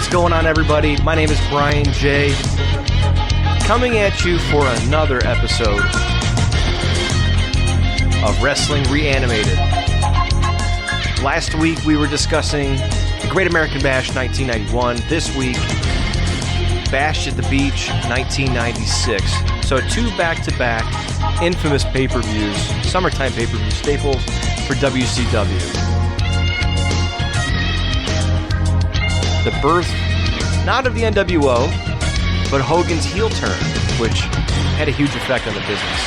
What's going on, everybody? My name is Brian J. Coming at you for another episode of Wrestling Reanimated. Last week we were discussing the Great American Bash 1991. This week, Bash at the Beach 1996. So two back-to-back infamous pay-per-views, summertime pay-per-view staples for WCW. The birth, not of the NWO, but Hogan's heel turn, which had a huge effect on the business.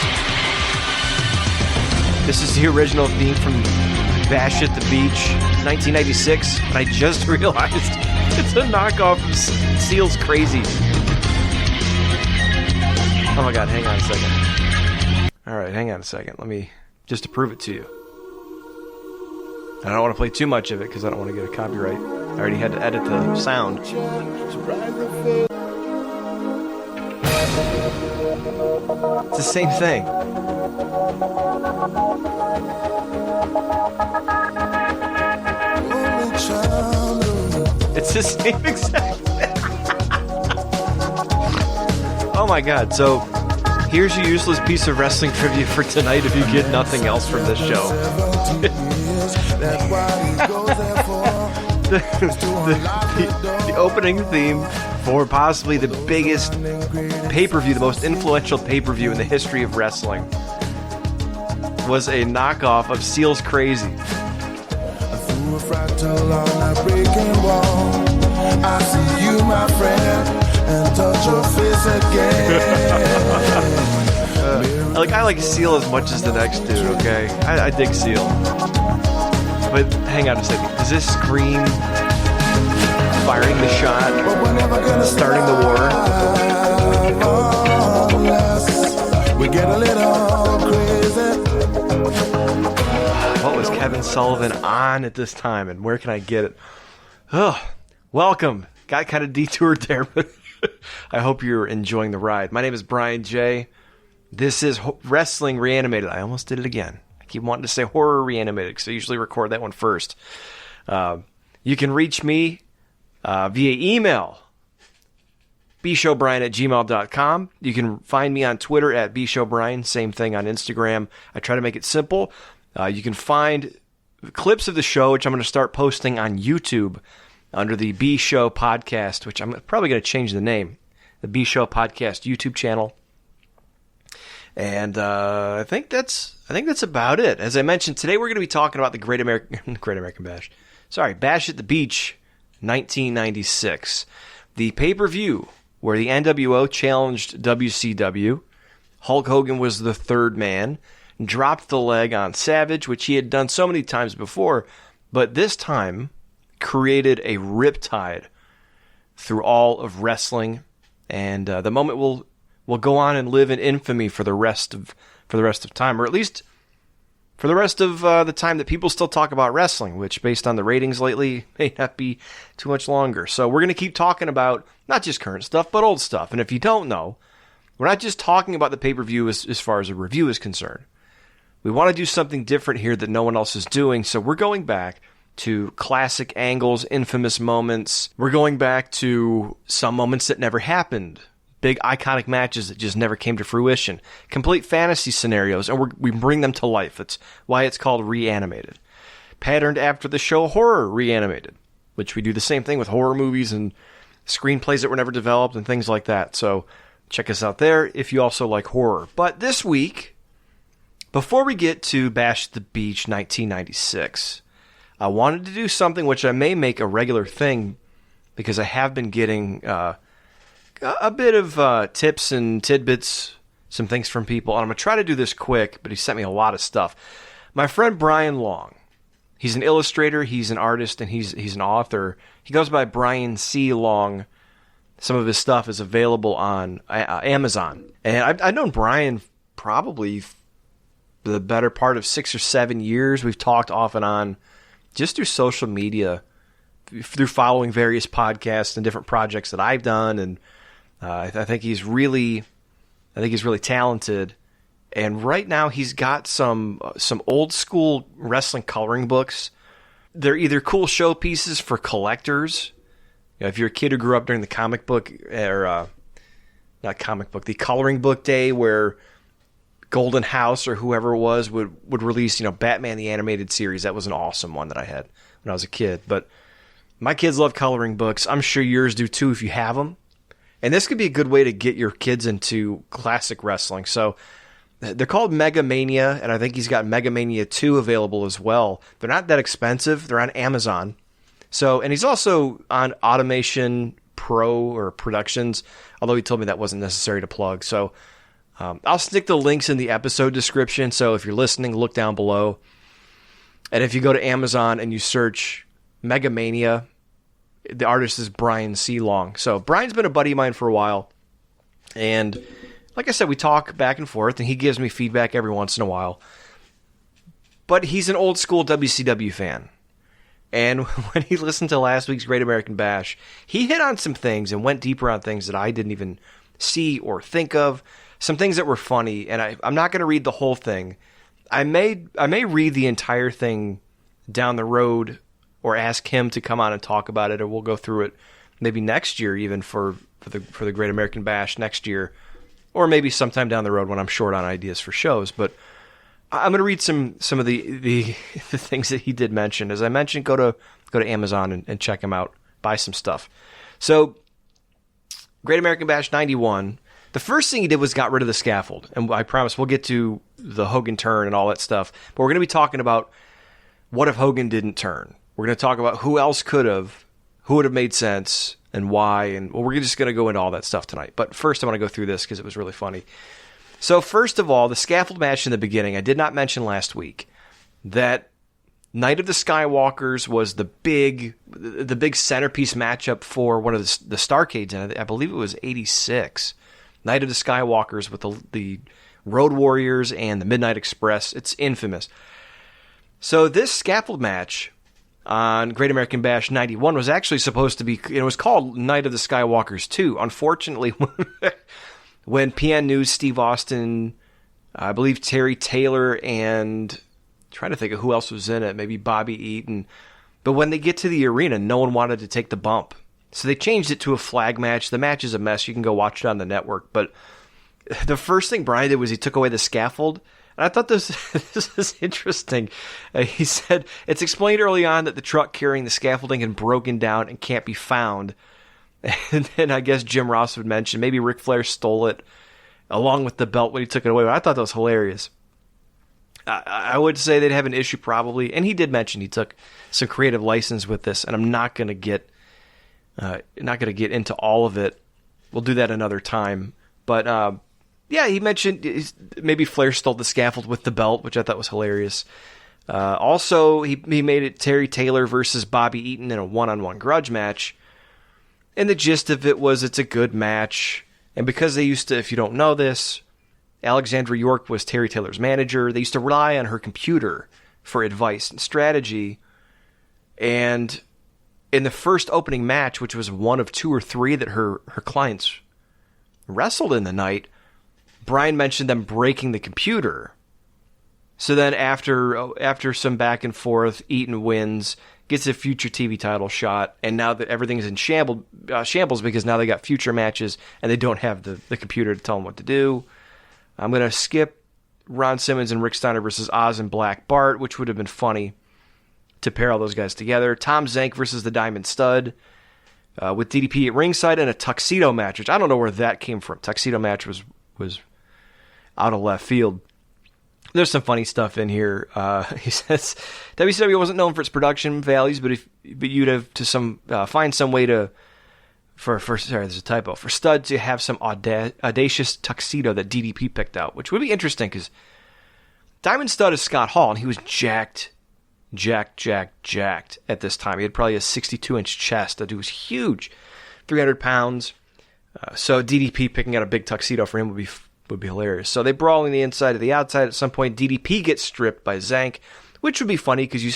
This is the original theme from Bash at the Beach 1996, and I just realized it's a knockoff of Seal's Crazy. Oh my god, hang on a second. Alright, hang on a second. Let me just to prove it to you. I don't want to play too much of it because I don't want to get a copyright. I already had to edit the sound. It's the same thing. It's the same exact thing. Oh my god, so here's your useless piece of wrestling trivia for tonight if you get nothing else from this show. The opening theme for possibly the biggest pay-per-view, the most influential pay-per-view in the history of wrestling, was a knockoff of Seal's Crazy. I see you, my friend, and touch your face again. I like Seal as much as the next dude, okay? I dig Seal. But hang on a second. Does this scream firing the shot, starting the war? We get a little crazy. What was Kevin Sullivan on at this time, and where can I get it? Oh, welcome. Got kind of detoured there, but I hope you're enjoying the ride. My name is Brian J. This is Wrestling Reanimated. I almost did it again. I keep wanting to say Horror Reanimated because I usually record that one first. You can reach me via email, bshowbrian@gmail.com. You can find me on Twitter at bshowbrian. Same thing on Instagram. I try to make it simple. You can find clips of the show, which I'm going to start posting on YouTube under the B Show Podcast, which I'm probably going to change the name, the B Show Podcast YouTube channel. And I think that's about it. As I mentioned, today we're going to be talking about the Great American Bash. Bash at the Beach 1996. The pay-per-view where the NWO challenged WCW. Hulk Hogan was the third man, dropped the leg on Savage, which he had done so many times before, but this time created a riptide through all of wrestling, and the moment will go on and live in infamy for the rest of time, or at least for the rest of the time that people still talk about wrestling, which, based on the ratings lately, may not be too much longer. So we're going to keep talking about not just current stuff, but old stuff. And if you don't know, we're not just talking about the pay-per-view as far as a review is concerned. We want to do something different here that no one else is doing, so we're going back to classic angles, infamous moments. We're going back to some moments that never happened. Big iconic matches that just never came to fruition. Complete fantasy scenarios, and we bring them to life. That's why it's called Reanimated. Patterned after the show Horror Reanimated, which we do the same thing with horror movies and screenplays that were never developed and things like that. So check us out there if you also like horror. But this week, before we get to Bash at the Beach 1996, I wanted to do something which I may make a regular thing because I have been getting a bit of tips and tidbits, some things from people, and I'm going to try to do this quick, but he sent me a lot of stuff. My friend Brian Long, he's an illustrator, he's an artist, and he's an author. He goes by Brian C. Long. Some of his stuff is available on Amazon. And I've known Brian probably the better part of 6 or 7 years. We've talked off and on just through social media, through following various podcasts and different projects that I've done, and I think he's really talented. And right now he's got some old school wrestling coloring books. They're either cool showpieces for collectors if you're a kid who grew up during the comic book, or not comic book, the coloring book day where Golden House or whoever it was would release, Batman the Animated Series. That was an awesome one that I had when I was a kid. But my kids love coloring books. I'm sure yours do too if you have them. And this could be a good way to get your kids into classic wrestling. So they're called Mega Mania, and I think he's got Mega Mania 2 available as well. They're not that expensive. They're on Amazon. So, and he's also on Automation Pro or Productions, although he told me that wasn't necessary to plug. So I'll stick the links in the episode description. So if you're listening, look down below. And if you go to Amazon and you search Mega Mania, the artist is Brian C. Long. So Brian's been a buddy of mine for a while. And like I said, we talk back and forth, and he gives me feedback every once in a while. But he's an old school WCW fan. And when he listened to last week's Great American Bash, he hit on some things and went deeper on things that I didn't even see or think of. Some things that were funny, and I'm not going to read the whole thing. I may read the entire thing down the road, or ask him to come on and talk about it, or we'll go through it maybe next year, even for the Great American Bash next year. Or maybe sometime down the road when I'm short on ideas for shows. But I'm going to read some of the things that he did mention. As I mentioned, go to Amazon and check him out. Buy some stuff. So, Great American Bash 91. The first thing he did was got rid of the scaffold. And I promise we'll get to the Hogan turn and all that stuff. But we're going to be talking about what if Hogan didn't turn. We're going to talk about who else could have, who would have made sense, and why, and we're just going to go into all that stuff tonight. But first I want to go through this because it was really funny. So first of all, the scaffold match in the beginning, I did not mention last week that Night of the Skywalkers was the big centerpiece matchup for one of the Starcades, and I believe it was 86. Night of the Skywalkers with the Road Warriors and the Midnight Express. It's infamous. So this scaffold match on Great American Bash 91 was actually supposed to be, it was called Night of the Skywalkers 2. Unfortunately, when PN News, Steve Austin, I believe Terry Taylor, and I'm trying to think of who else was in it, maybe Bobby Eaton, but when they get to the arena, no one wanted to take the bump. So they changed it to a flag match. The match is a mess. You can go watch it on the network. But the first thing Brian did was he took away the scaffold. And I thought this is interesting. He said, it's explained early on that the truck carrying the scaffolding had broken down and can't be found. And then I guess Jim Ross would mention maybe Ric Flair stole it along with the belt when he took it away. I thought that was hilarious. I would say they'd have an issue probably. And he did mention he took some creative license with this. And I'm not going to get into all of it. We'll do that another time. But yeah, he mentioned maybe Flair stole the scaffold with the belt, which I thought was hilarious. Also, he made it Terry Taylor versus Bobby Eaton in a one-on-one grudge match. And the gist of it was it's a good match. And because they used to, if you don't know this, Alexandra York was Terry Taylor's manager. They used to rely on her computer for advice and strategy. And in the first opening match, which was one of two or three that her clients wrestled in the night, Brian mentioned them breaking the computer. So then after some back and forth, Eaton wins, gets a future TV title shot, and now that everything's in shambles because now they got future matches and they don't have the computer to tell them what to do. I'm going to skip Ron Simmons and Rick Steiner versus Oz and Black Bart, which would have been funny to pair all those guys together. Tom Zank versus the Diamond Stud. With DDP at ringside and a tuxedo match, which I don't know where that came from. Tuxedo match was out of left field. There's some funny stuff in here. He says WCW wasn't known for its production values, but you'd have to find some way to there's a typo, for Stud to have some audacious tuxedo that DDP picked out, which would be interesting because Diamond Stud is Scott Hall, and he was jacked at this time. He had probably a 62-inch chest. That dude was huge, 300 pounds. So DDP picking out a big tuxedo for him would be hilarious. So they brawl on the inside to the outside. At some point, DDP gets stripped by Zank, which would be funny because you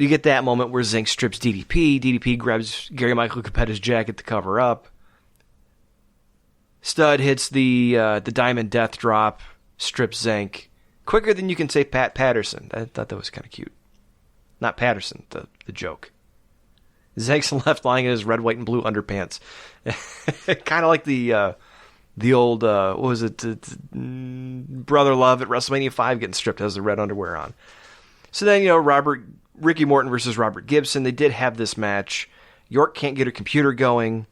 get that moment where Zank strips DDP. DDP grabs Gary Michael Capetta's jacket to cover up. Stud hits the Diamond Death Drop, strips Zank quicker than you can say Pat Patterson. I thought that was kind of cute. Not Patterson, the joke. Zank's left lying in his red, white, and blue underpants. Kind of like the old, what was it, Brother Love at WrestleMania 5 getting stripped, has the red underwear on. So then, Ricky Morton versus Robert Gibson. They did have this match. York can't get her computer going.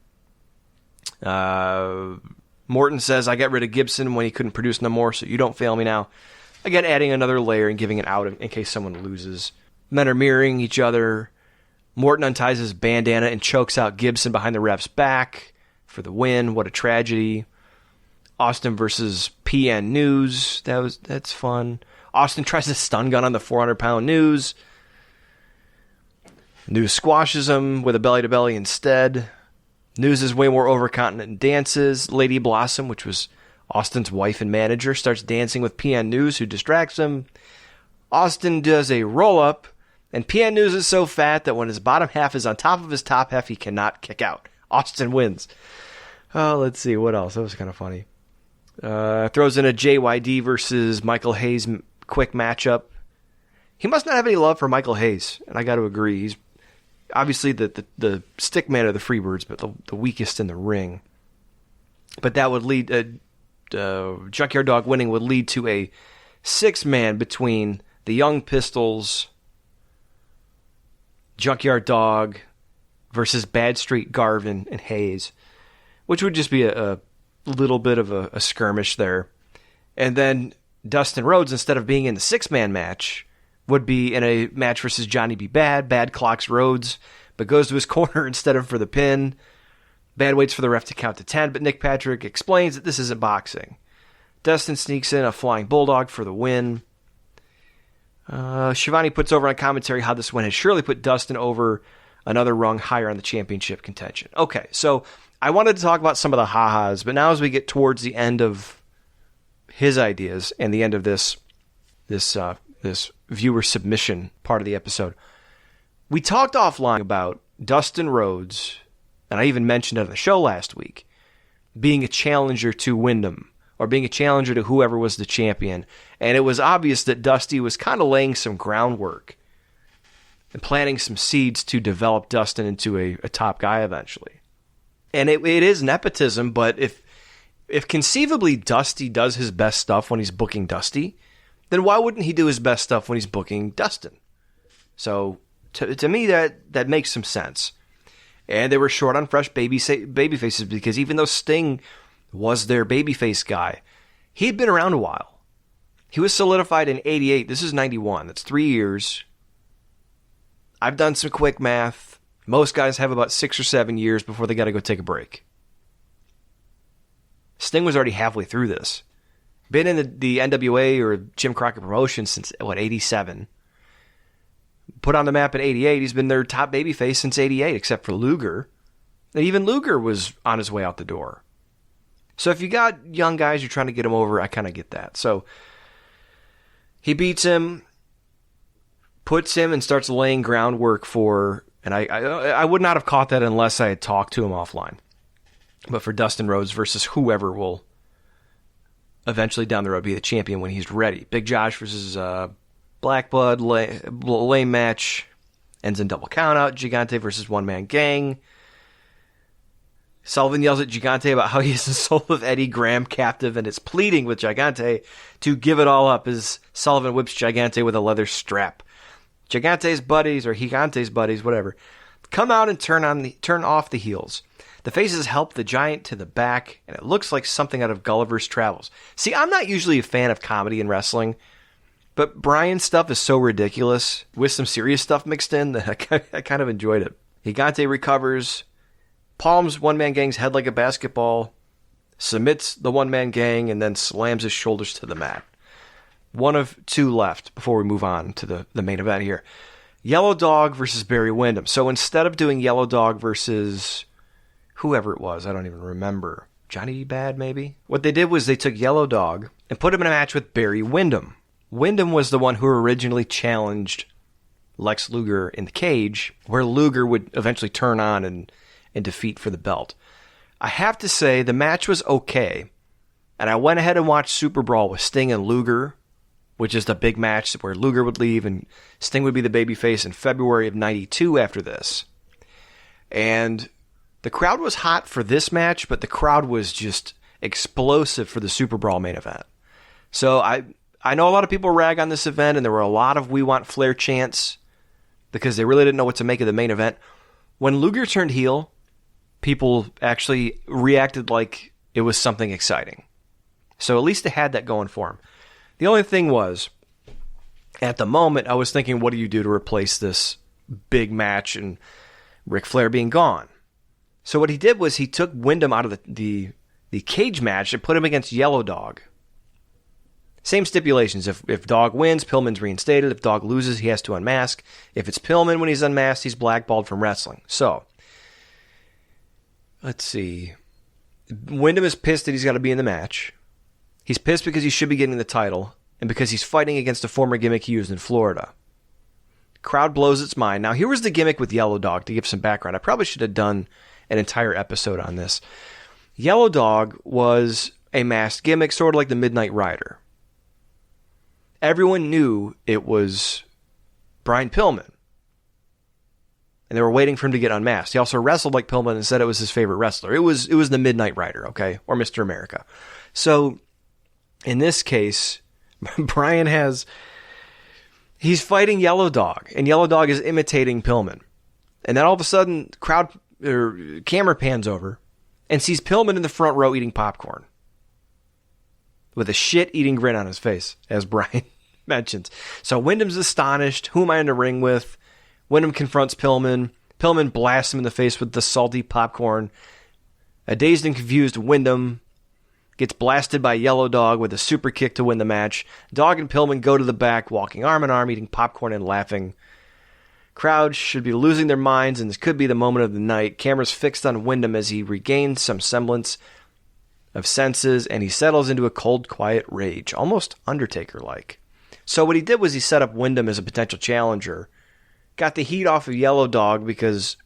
Morton says, I got rid of Gibson when he couldn't produce no more, so you don't fail me now. Again, adding another layer and giving it out in case someone loses. Men are mirroring each other. Morton unties his bandana and chokes out Gibson behind the ref's back for the win. What a tragedy. Austin versus PN News. That's fun. Austin tries to stun gun on the 400-pound News. News squashes him with a belly-to-belly instead. News is way more overconfident and dances. Lady Blossom, which was Austin's wife and manager, starts dancing with PN News, who distracts him. Austin does a roll-up, and PN News is so fat that when his bottom half is on top of his top half, he cannot kick out. Austin wins. Oh, let's see. What else? That was kind of funny. Throws in a JYD versus Michael Hayes quick matchup. He must not have any love for Michael Hayes, and I got to agree. He's obviously the stick man of the Freebirds, but the weakest in the ring. But that would lead... Junkyard Dog winning would lead to a 6-man between the Young Pistols, Junkyard Dog versus Bad Street, Garvin, and Hayes, which would just be a little bit of a skirmish there. And then Dustin Rhodes, instead of being in the 6-man match, would be in a match versus Johnny B. Bad. Bad clocks Rhodes, but goes to his corner instead of for the pin. Bad waits for the ref to count to 10, but Nick Patrick explains that this isn't boxing. Dustin sneaks in a flying bulldog for the win. Shivani puts over on commentary how this win has surely put Dustin over another rung higher on the championship contention. Okay, so I wanted to talk about some of the ha-has, but now as we get towards the end of his ideas and the end of this viewer submission part of the episode, we talked offline about Dustin Rhodes, and I even mentioned it on the show last week, being a challenger to Wyndham, or being a challenger to whoever was the champion. And it was obvious that Dusty was kind of laying some groundwork and planting some seeds to develop Dustin into a top guy eventually. And it is nepotism, but if conceivably Dusty does his best stuff when he's booking Dusty, then why wouldn't he do his best stuff when he's booking Dustin? So to me, that makes some sense. And they were short on fresh baby faces because even though Sting was their babyface guy, he'd been around a while. He was solidified in 88. This is 91. That's 3 years. I've done some quick math. Most guys have about 6 or 7 years before they got to go take a break. Sting was already halfway through this. Been in the NWA or Jim Crockett promotion since, 87. Put on the map in 88. He's been their top babyface since 88, except for Luger. And even Luger was on his way out the door. So if you got young guys, you're trying to get him over, I kind of get that. So he beats him, puts him, and starts laying groundwork for, and I would not have caught that unless I had talked to him offline. But for Dustin Rhodes versus whoever will eventually down the road be the champion when he's ready. Big Josh versus Black Blood, lame match, ends in double countout. Gigante versus One Man Gang. Sullivan yells at Gigante about how he has the soul of Eddie Graham captive and is pleading with Gigante to give it all up as Sullivan whips Gigante with a leather strap. Gigante's buddies, or Gigante's buddies, whatever, come out and turn off the heels. The faces help the Giant to the back, and it looks like something out of Gulliver's Travels. See, I'm not usually a fan of comedy in wrestling, but Brian's stuff is so ridiculous, with some serious stuff mixed in, that I kind of enjoyed it. Gigante recovers, palms One Man Gang's head like a basketball, submits the One Man Gang, and then slams his shoulders to the mat. One of two left before we move on to the main event here. Yellow Dog versus Barry Windham. So instead of doing Yellow Dog versus whoever it was, I don't even remember, Johnny Bad maybe? What they did was they took Yellow Dog and put him in a match with Barry Windham. Windham was the one who originally challenged Lex Luger in the cage, where Luger would eventually turn on and defeat for the belt. I have to say, the match was okay, and I went ahead and watched Super Brawl with Sting and Luger, which is the big match where Luger would leave and Sting would be the babyface in February of 92 after this. And the crowd was hot for this match, but the crowd was just explosive for the Super Brawl main event. So I know a lot of people rag on this event, and there were a lot of "We Want Flair" chants because they really didn't know what to make of the main event. When Luger turned heel, people actually reacted like it was something exciting. So at least they had that going for him. The only thing was, at the moment, I was thinking, what do you do to replace this big match and Ric Flair being gone? So what he did was he took Wyndham out of the cage match and put him against Yellow Dog. Same stipulations. If Dog wins, Pillman's reinstated. If Dog loses, he has to unmask. If it's Pillman when he's unmasked, he's blackballed from wrestling. So, let's see. Wyndham is pissed that he's got to be in the match. He's pissed because he should be getting the title, and because he's fighting against a former gimmick he used in Florida. Crowd blows its mind. Now, here was the gimmick with Yellow Dog, to give some background. I probably should have done an entire episode on this. Yellow Dog was a masked gimmick, sort of like the Midnight Rider. Everyone knew it was Brian Pillman, and they were waiting for him to get unmasked. He also wrestled like Pillman and said it was his favorite wrestler. It was the Midnight Rider, okay, or Mr. America. So, in this case, Brian he's fighting Yellow Dog, and Yellow Dog is imitating Pillman. And then all of a sudden, camera pans over and sees Pillman in the front row eating popcorn with a shit-eating grin on his face, as Brian mentions. So Wyndham's astonished. Who am I in the ring with? Wyndham confronts Pillman. Pillman blasts him in the face with the salty popcorn. A dazed and confused Wyndham gets blasted by Yellow Dog with a super kick to win the match. Dog and Pillman go to the back, walking arm in arm, eating popcorn and laughing. Crowd should be losing their minds, and this could be the moment of the night. Cameras fixed on Wyndham as he regains some semblance of senses, and he settles into a cold, quiet rage, almost Undertaker-like. So what he did was he set up Wyndham as a potential challenger, got the heat off of Yellow Dog because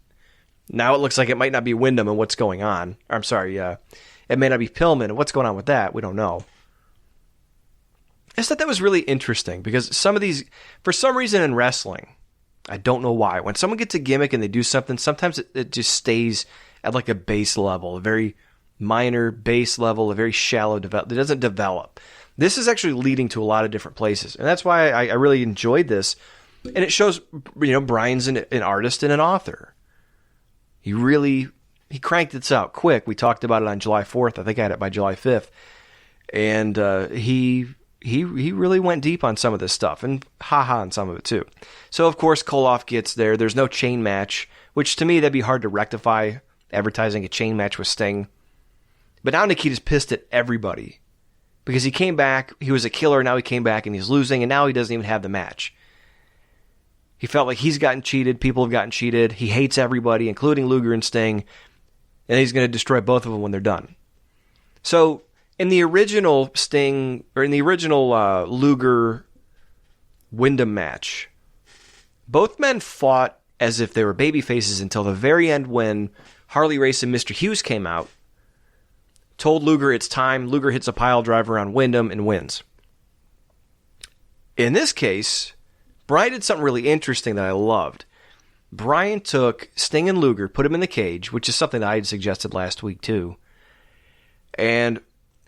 now it looks like it might not be Wyndham and what's going on. It may not be Pillman, and what's going on with that? We don't know. I just thought that was really interesting, because some of these, for some reason in wrestling, I don't know why, when someone gets a gimmick and they do something, sometimes it just stays at like a base level, a very minor base level, a very shallow develop. It doesn't develop. This is actually leading to a lot of different places, and that's why I really enjoyed this. And it shows, Brian's an artist and an author. He cranked this out quick. We talked about it on July 4th. I think I had it by July 5th. And he really went deep on some of this stuff, and haha on some of it too. So, of course, Koloff gets there. There's no chain match, which to me, that'd be hard to rectify, advertising a chain match with Sting. But now Nikita's pissed at everybody because he came back. He was a killer. Now he came back and he's losing, and now he doesn't even have the match. He felt like he's gotten cheated. People have gotten cheated. He hates everybody, including Luger and Sting. And he's going to destroy both of them when they're done. So, in the original Luger Wyndham match, both men fought as if they were baby faces until the very end, when Harley Race and Mr. Hughes came out, told Luger it's time. Luger hits a pile driver on Wyndham and wins. In this case, Brian did something really interesting that I loved. Brian took Sting and Luger, put him in the cage, which is something that I had suggested last week too, and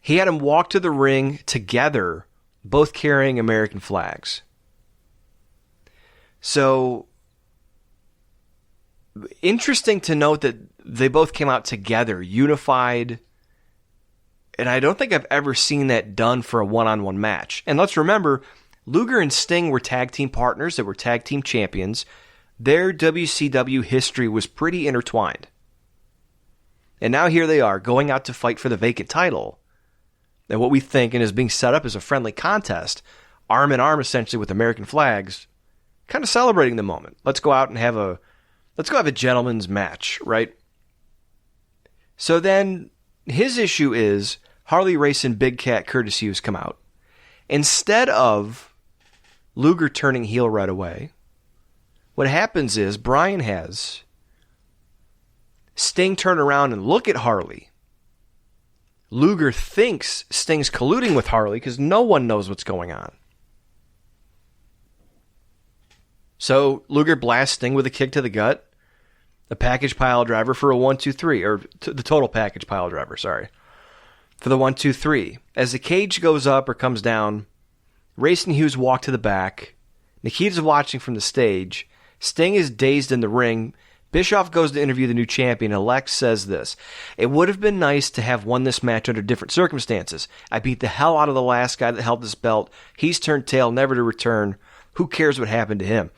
he had them walk to the ring together, both carrying American flags. So, interesting to note that they both came out together, unified, and I don't think I've ever seen that done for a one-on-one match. And let's remember, Luger and Sting were tag team partners, they were tag team champions. Their WCW history was pretty intertwined. And now here they are, going out to fight for the vacant title. And what we think and is being set up as a friendly contest, arm in arm essentially with American flags, kind of celebrating the moment. Let's go out and have a gentleman's match, right? So then his issue is Harley Race and Big Cat Curtis Hughes come out. Instead of Luger turning heel right away, what happens is Brian has Sting turn around and look at Harley. Luger thinks Sting's colluding with Harley because no one knows what's going on. So Luger blasts Sting with a kick to the gut. a package pile driver for a 1-2-3, or the total package pile driver, sorry, for the 1-2-3. As the cage goes up or comes down, Race and Hughes walk to the back. Nikita's watching from the stage. Sting is dazed in the ring. Bischoff goes to interview the new champion, and Alex says this: "It would have been nice to have won this match under different circumstances. I beat the hell out of the last guy that held this belt. He's turned tail, never to return. Who cares what happened to him?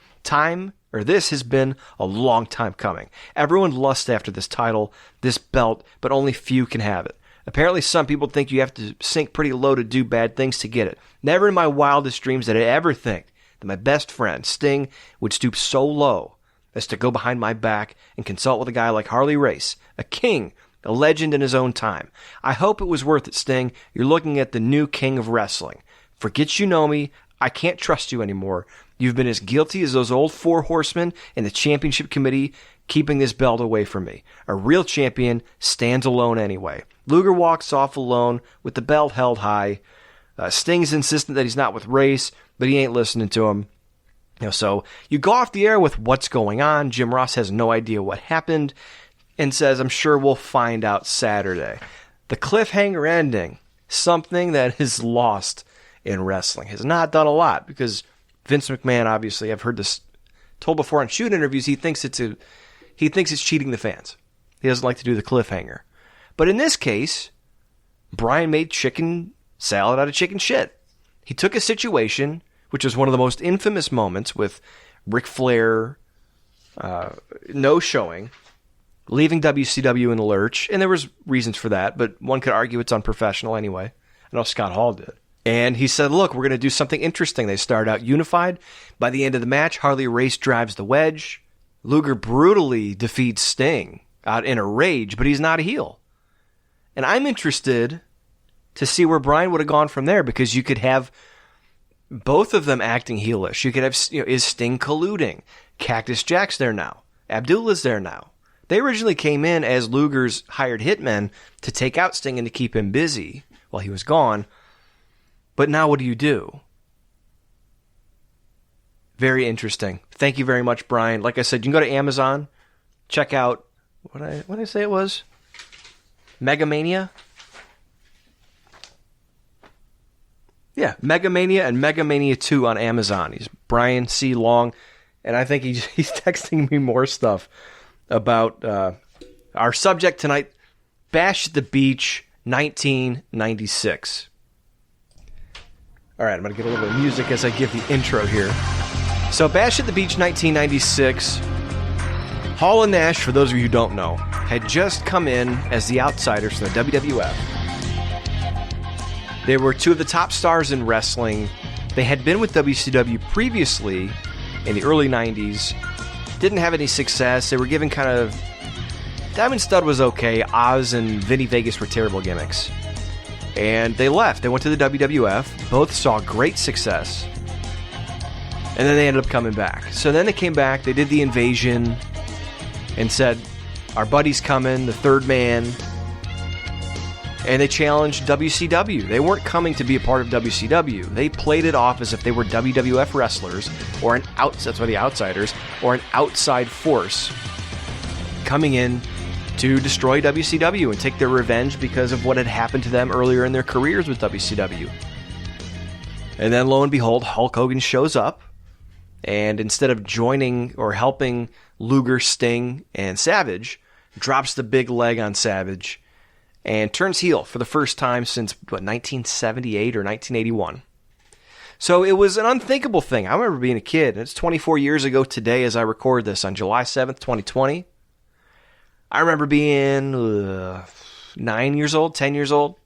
This has been a long time coming. Everyone lusts after this title, this belt, but only few can have it. Apparently some people think you have to sink pretty low to do bad things to get it. Never in my wildest dreams did I ever think that my best friend, Sting, would stoop so low as to go behind my back and consult with a guy like Harley Race, a king, a legend in his own time. I hope it was worth it, Sting. You're looking at the new king of wrestling. Forget you know me. I can't trust you anymore. You've been as guilty as those old four horsemen in the championship committee keeping this belt away from me. A real champion stands alone anyway." Luger walks off alone with the belt held high. Sting's insistent that he's not with Race, but he ain't listening to him. So you go off the air with what's going on. Jim Ross has no idea what happened and says, "I'm sure we'll find out Saturday." The cliffhanger ending, something that is lost in wrestling, has not done a lot because Vince McMahon, obviously, I've heard this told before on shoot interviews, he thinks it's cheating the fans. He doesn't like to do the cliffhanger. But in this case, Bryan made chicken salad out of chicken shit. He took a situation, which was one of the most infamous moments with Ric Flair no-showing, leaving WCW in the lurch, and there was reasons for that, but one could argue it's unprofessional anyway. I know Scott Hall did. And he said, look, we're going to do something interesting. They start out unified. By the end of the match, Harley Race drives the wedge. Luger brutally defeats Sting out in a rage, but he's not a heel. And I'm interested to see where Bryan would have gone from there, because you could have both of them acting heelish. You could have, is Sting colluding? Cactus Jack's there now. Abdullah's there now. They originally came in as Luger's hired hitmen to take out Sting and to keep him busy while he was gone. But now what do you do? Very interesting. Thank you very much, Bryan. Like I said, you can go to Amazon, check out, what did I say it was? Megamania? Yeah, Megamania and Megamania 2 on Amazon. He's Bryan C. Long, and I think he's texting me more stuff about our subject tonight, Bash at the Beach 1996. All right, I'm going to get a little bit of music as I give the intro here. So Bash at the Beach 1996, Hall and Nash, for those of you who don't know, had just come in as the outsiders from the WWF. They were two of the top stars in wrestling. They had been with WCW previously in the early 90s. Didn't have any success. They were given kind of... Diamond Stud was okay. Oz and Vinny Vegas were terrible gimmicks. And they left. They went to the WWF. Both saw great success. And then they ended up coming back. So then they came back. They did the invasion and said, our buddy's coming, the third man. And they challenged WCW. They weren't coming to be a part of WCW. They played it off as if they were WWF wrestlers, or that's why the outsiders, or an outside force coming in to destroy WCW and take their revenge because of what had happened to them earlier in their careers with WCW. And then lo and behold, Hulk Hogan shows up, and instead of joining or helping Luger, Sting, and Savage, drops the big leg on Savage and turns heel for the first time since, 1978 or 1981. So it was an unthinkable thing. I remember being a kid. It's 24 years ago today as I record this on July 7th, 2020. I remember being 9 years old, 10 years old.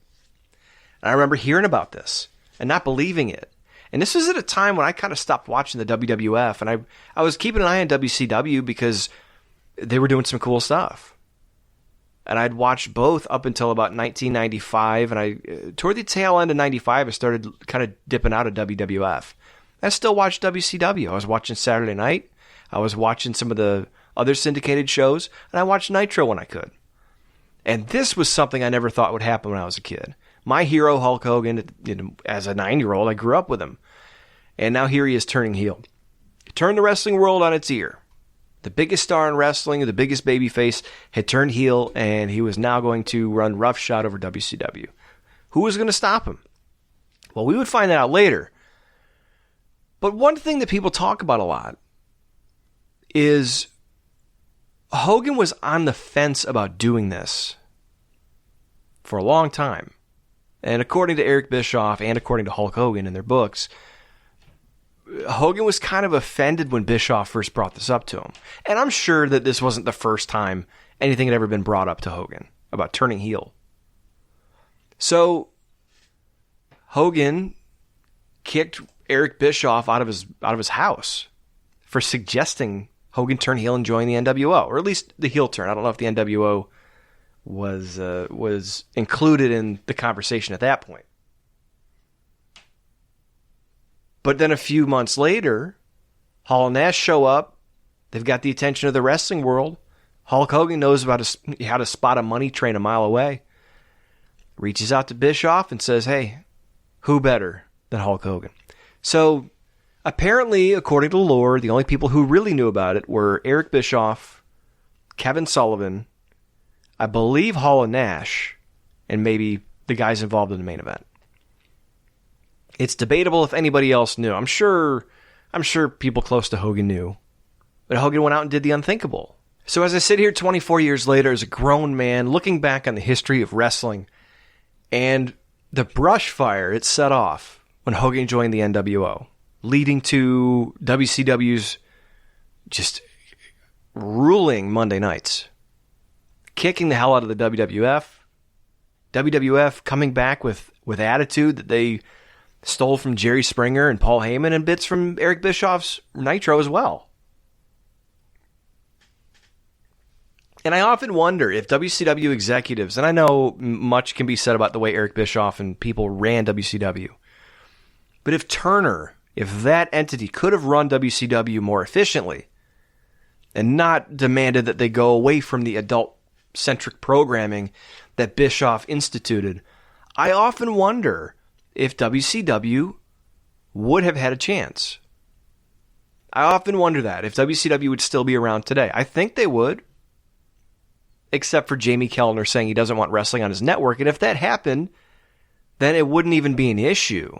And I remember hearing about this and not believing it. And this was at a time when I kind of stopped watching the WWF. And I was keeping an eye on WCW because they were doing some cool stuff. And I'd watched both up until about 1995. And toward the tail end of 95, I started kind of dipping out of WWF. I still watched WCW. I was watching Saturday Night. I was watching some of the other syndicated shows, and I watched Nitro when I could. And this was something I never thought would happen when I was a kid. My hero, Hulk Hogan, as a 9-year-old, I grew up with him. And now here he is turning heel. He turned the wrestling world on its ear. The biggest star in wrestling, the biggest babyface, had turned heel, and he was now going to run roughshod over WCW. Who was going to stop him? Well, we would find that out later. But one thing that people talk about a lot is Hogan was on the fence about doing this for a long time. And according to Eric Bischoff and according to Hulk Hogan in their books, Hogan was kind of offended when Bischoff first brought this up to him. And I'm sure that this wasn't the first time anything had ever been brought up to Hogan about turning heel. So Hogan kicked Eric Bischoff out of his house for suggesting Hogan turn heel and join the NWO, or at least the heel turn. I don't know if the NWO was included in the conversation at that point. But then a few months later, Hall and Nash show up. They've got the attention of the wrestling world. Hulk Hogan knows about how to spot a money train a mile away. Reaches out to Bischoff and says, hey, who better than Hulk Hogan? So apparently, according to lore, the only people who really knew about it were Eric Bischoff, Kevin Sullivan, I believe Hall and Nash, and maybe the guys involved in the main event. It's debatable if anybody else knew. I'm sure people close to Hogan knew. But Hogan went out and did the unthinkable. So as I sit here 24 years later as a grown man, looking back on the history of wrestling, and the brush fire it set off when Hogan joined the NWO, leading to WCW's just ruling Monday nights, kicking the hell out of the WWF coming back with attitude that they stole from Jerry Springer and Paul Heyman, and bits from Eric Bischoff's Nitro as well. And I often wonder if WCW executives, and I know much can be said about the way Eric Bischoff and people ran WCW, but if that entity could have run WCW more efficiently and not demanded that they go away from the adult-centric programming that Bischoff instituted, I often wonder if WCW would have had a chance. I often wonder that, if WCW would still be around today. I think they would, except for Jamie Kellner saying he doesn't want wrestling on his network, and if that happened, then it wouldn't even be an issue.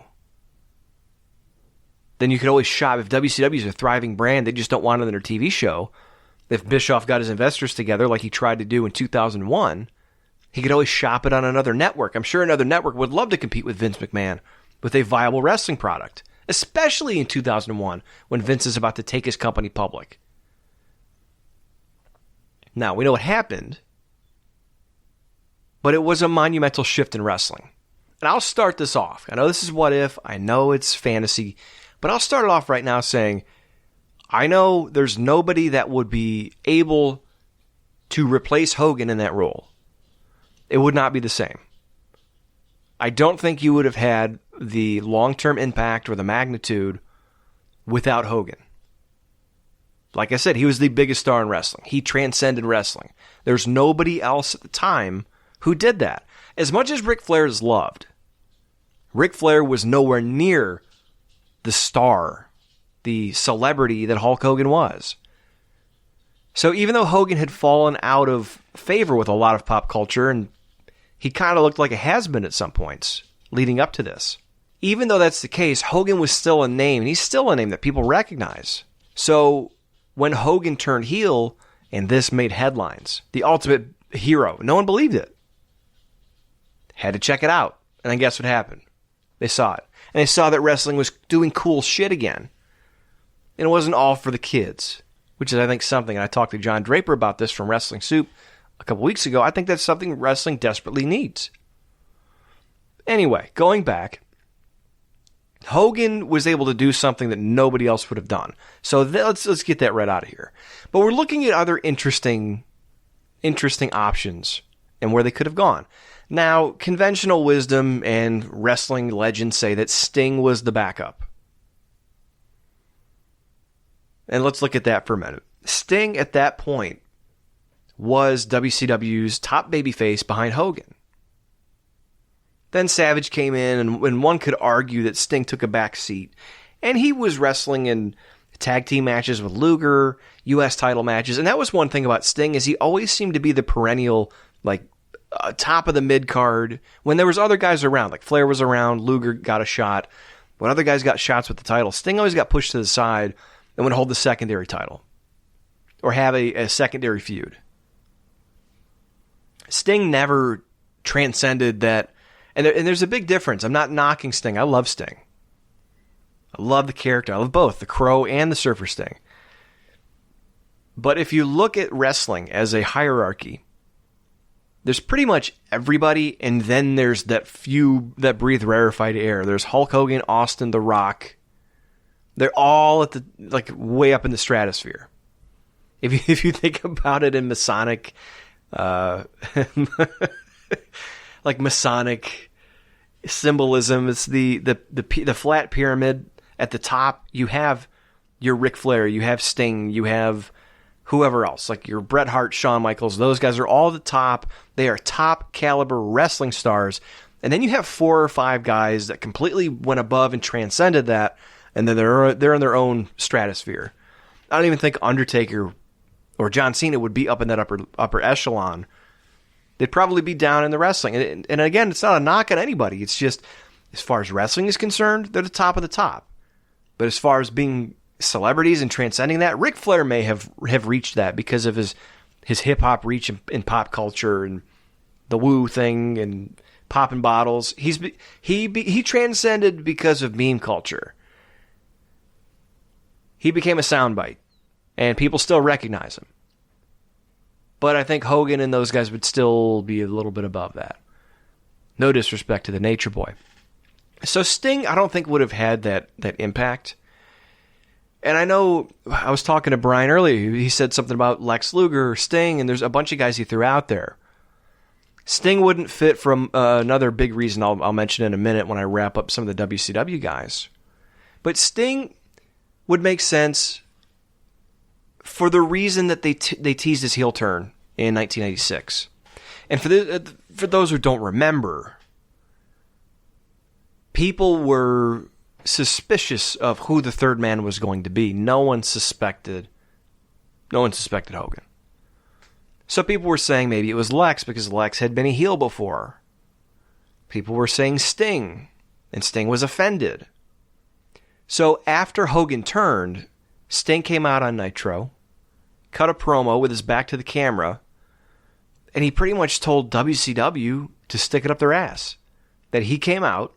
Then you could always shop. If WCW is a thriving brand, they just don't want it on their TV show. If Bischoff got his investors together like he tried to do in 2001, he could always shop it on another network. I'm sure another network would love to compete with Vince McMahon with a viable wrestling product, especially in 2001 when Vince is about to take his company public. Now, we know what happened, but it was a monumental shift in wrestling. And I'll start this off. I know this is what if, I know it's fantasy, but I'll start it off right now saying, I know there's nobody that would be able to replace Hogan in that role. It would not be the same. I don't think you would have had the long-term impact or the magnitude without Hogan. Like I said, he was the biggest star in wrestling. He transcended wrestling. There's nobody else at the time who did that. As much as Ric Flair is loved, Ric Flair was nowhere near the star, the celebrity that Hulk Hogan was. So even though Hogan had fallen out of favor with a lot of pop culture, and he kind of looked like a has-been at some points leading up to this, even though that's the case, Hogan was still a name, and he's still a name that people recognize. So when Hogan turned heel, and this made headlines, the ultimate hero, no one believed it. Had to check it out. And then guess what happened? They saw it. And they saw that wrestling was doing cool shit again. And it wasn't all for the kids, which is, I think, something, and I talked to John Draper about this from Wrestling Soup a couple weeks ago. I think that's something wrestling desperately needs. Anyway, going back, Hogan was able to do something that nobody else would have done. So let's get that right out of here. But we're looking at other interesting options and where they could have gone. Now, conventional wisdom and wrestling legends say that Sting was the backup. And let's look at that for a minute. Sting, at that point, was WCW's top babyface behind Hogan. Then Savage came in, and one could argue that Sting took a back seat. And he was wrestling in tag team matches with Luger, U.S. title matches. And that was one thing about Sting, is he always seemed to be the perennial, like, top of the mid-card. When there was other guys around, like Flair was around, Luger got a shot. When other guys got shots with the title, Sting always got pushed to the side and would hold the secondary title or have a secondary feud. Sting never transcended that. And there's a big difference. I'm not knocking Sting. I love Sting. I love the character. I love both, the Crow and the Surfer Sting. But if you look at wrestling as a hierarchy, there's pretty much everybody, and then there's that few that breathe rarefied air. There's Hulk Hogan, Austin, The Rock. They're all at the, like, way up in the stratosphere. If you think about it in Masonic, like Masonic symbolism, it's the flat pyramid. At the top, you have your Ric Flair, you have Sting, you have whoever else, like your Bret Hart, Shawn Michaels. Those guys are all at the top. They are top caliber wrestling stars. And then you have 4 or 5 guys that completely went above and transcended that, and then they're in their own stratosphere. I don't even think Undertaker or John Cena would be up in that upper echelon. They'd probably be down in the wrestling. And again, it's not a knock on anybody. It's just, as far as wrestling is concerned, they're the top of the top. But as far as being celebrities and transcending that, Ric Flair may have reached that because of his hip-hop reach in pop culture and the woo thing and popping bottles. He transcended because of meme culture. He became a soundbite, and people still recognize him. But I think Hogan and those guys would still be a little bit above that. No disrespect to the Nature Boy. So Sting, I don't think would have had that impact. And I know I was talking to Brian earlier. He said something about Lex Luger, Sting, and there's a bunch of guys he threw out there. Sting wouldn't fit from another big reason I'll mention in a minute when I wrap up some of the WCW guys. But Sting would make sense for the reason that they teased his heel turn in 1996. And for those who don't remember, people were suspicious of who the third man was going to be. No one suspected Hogan. So people were saying maybe it was Lex because Lex had been a heel before. People were saying Sting, and Sting was offended. So after Hogan turned, Sting came out on Nitro, cut a promo with his back to the camera, and he pretty much told WCW to stick it up their ass. That he came out,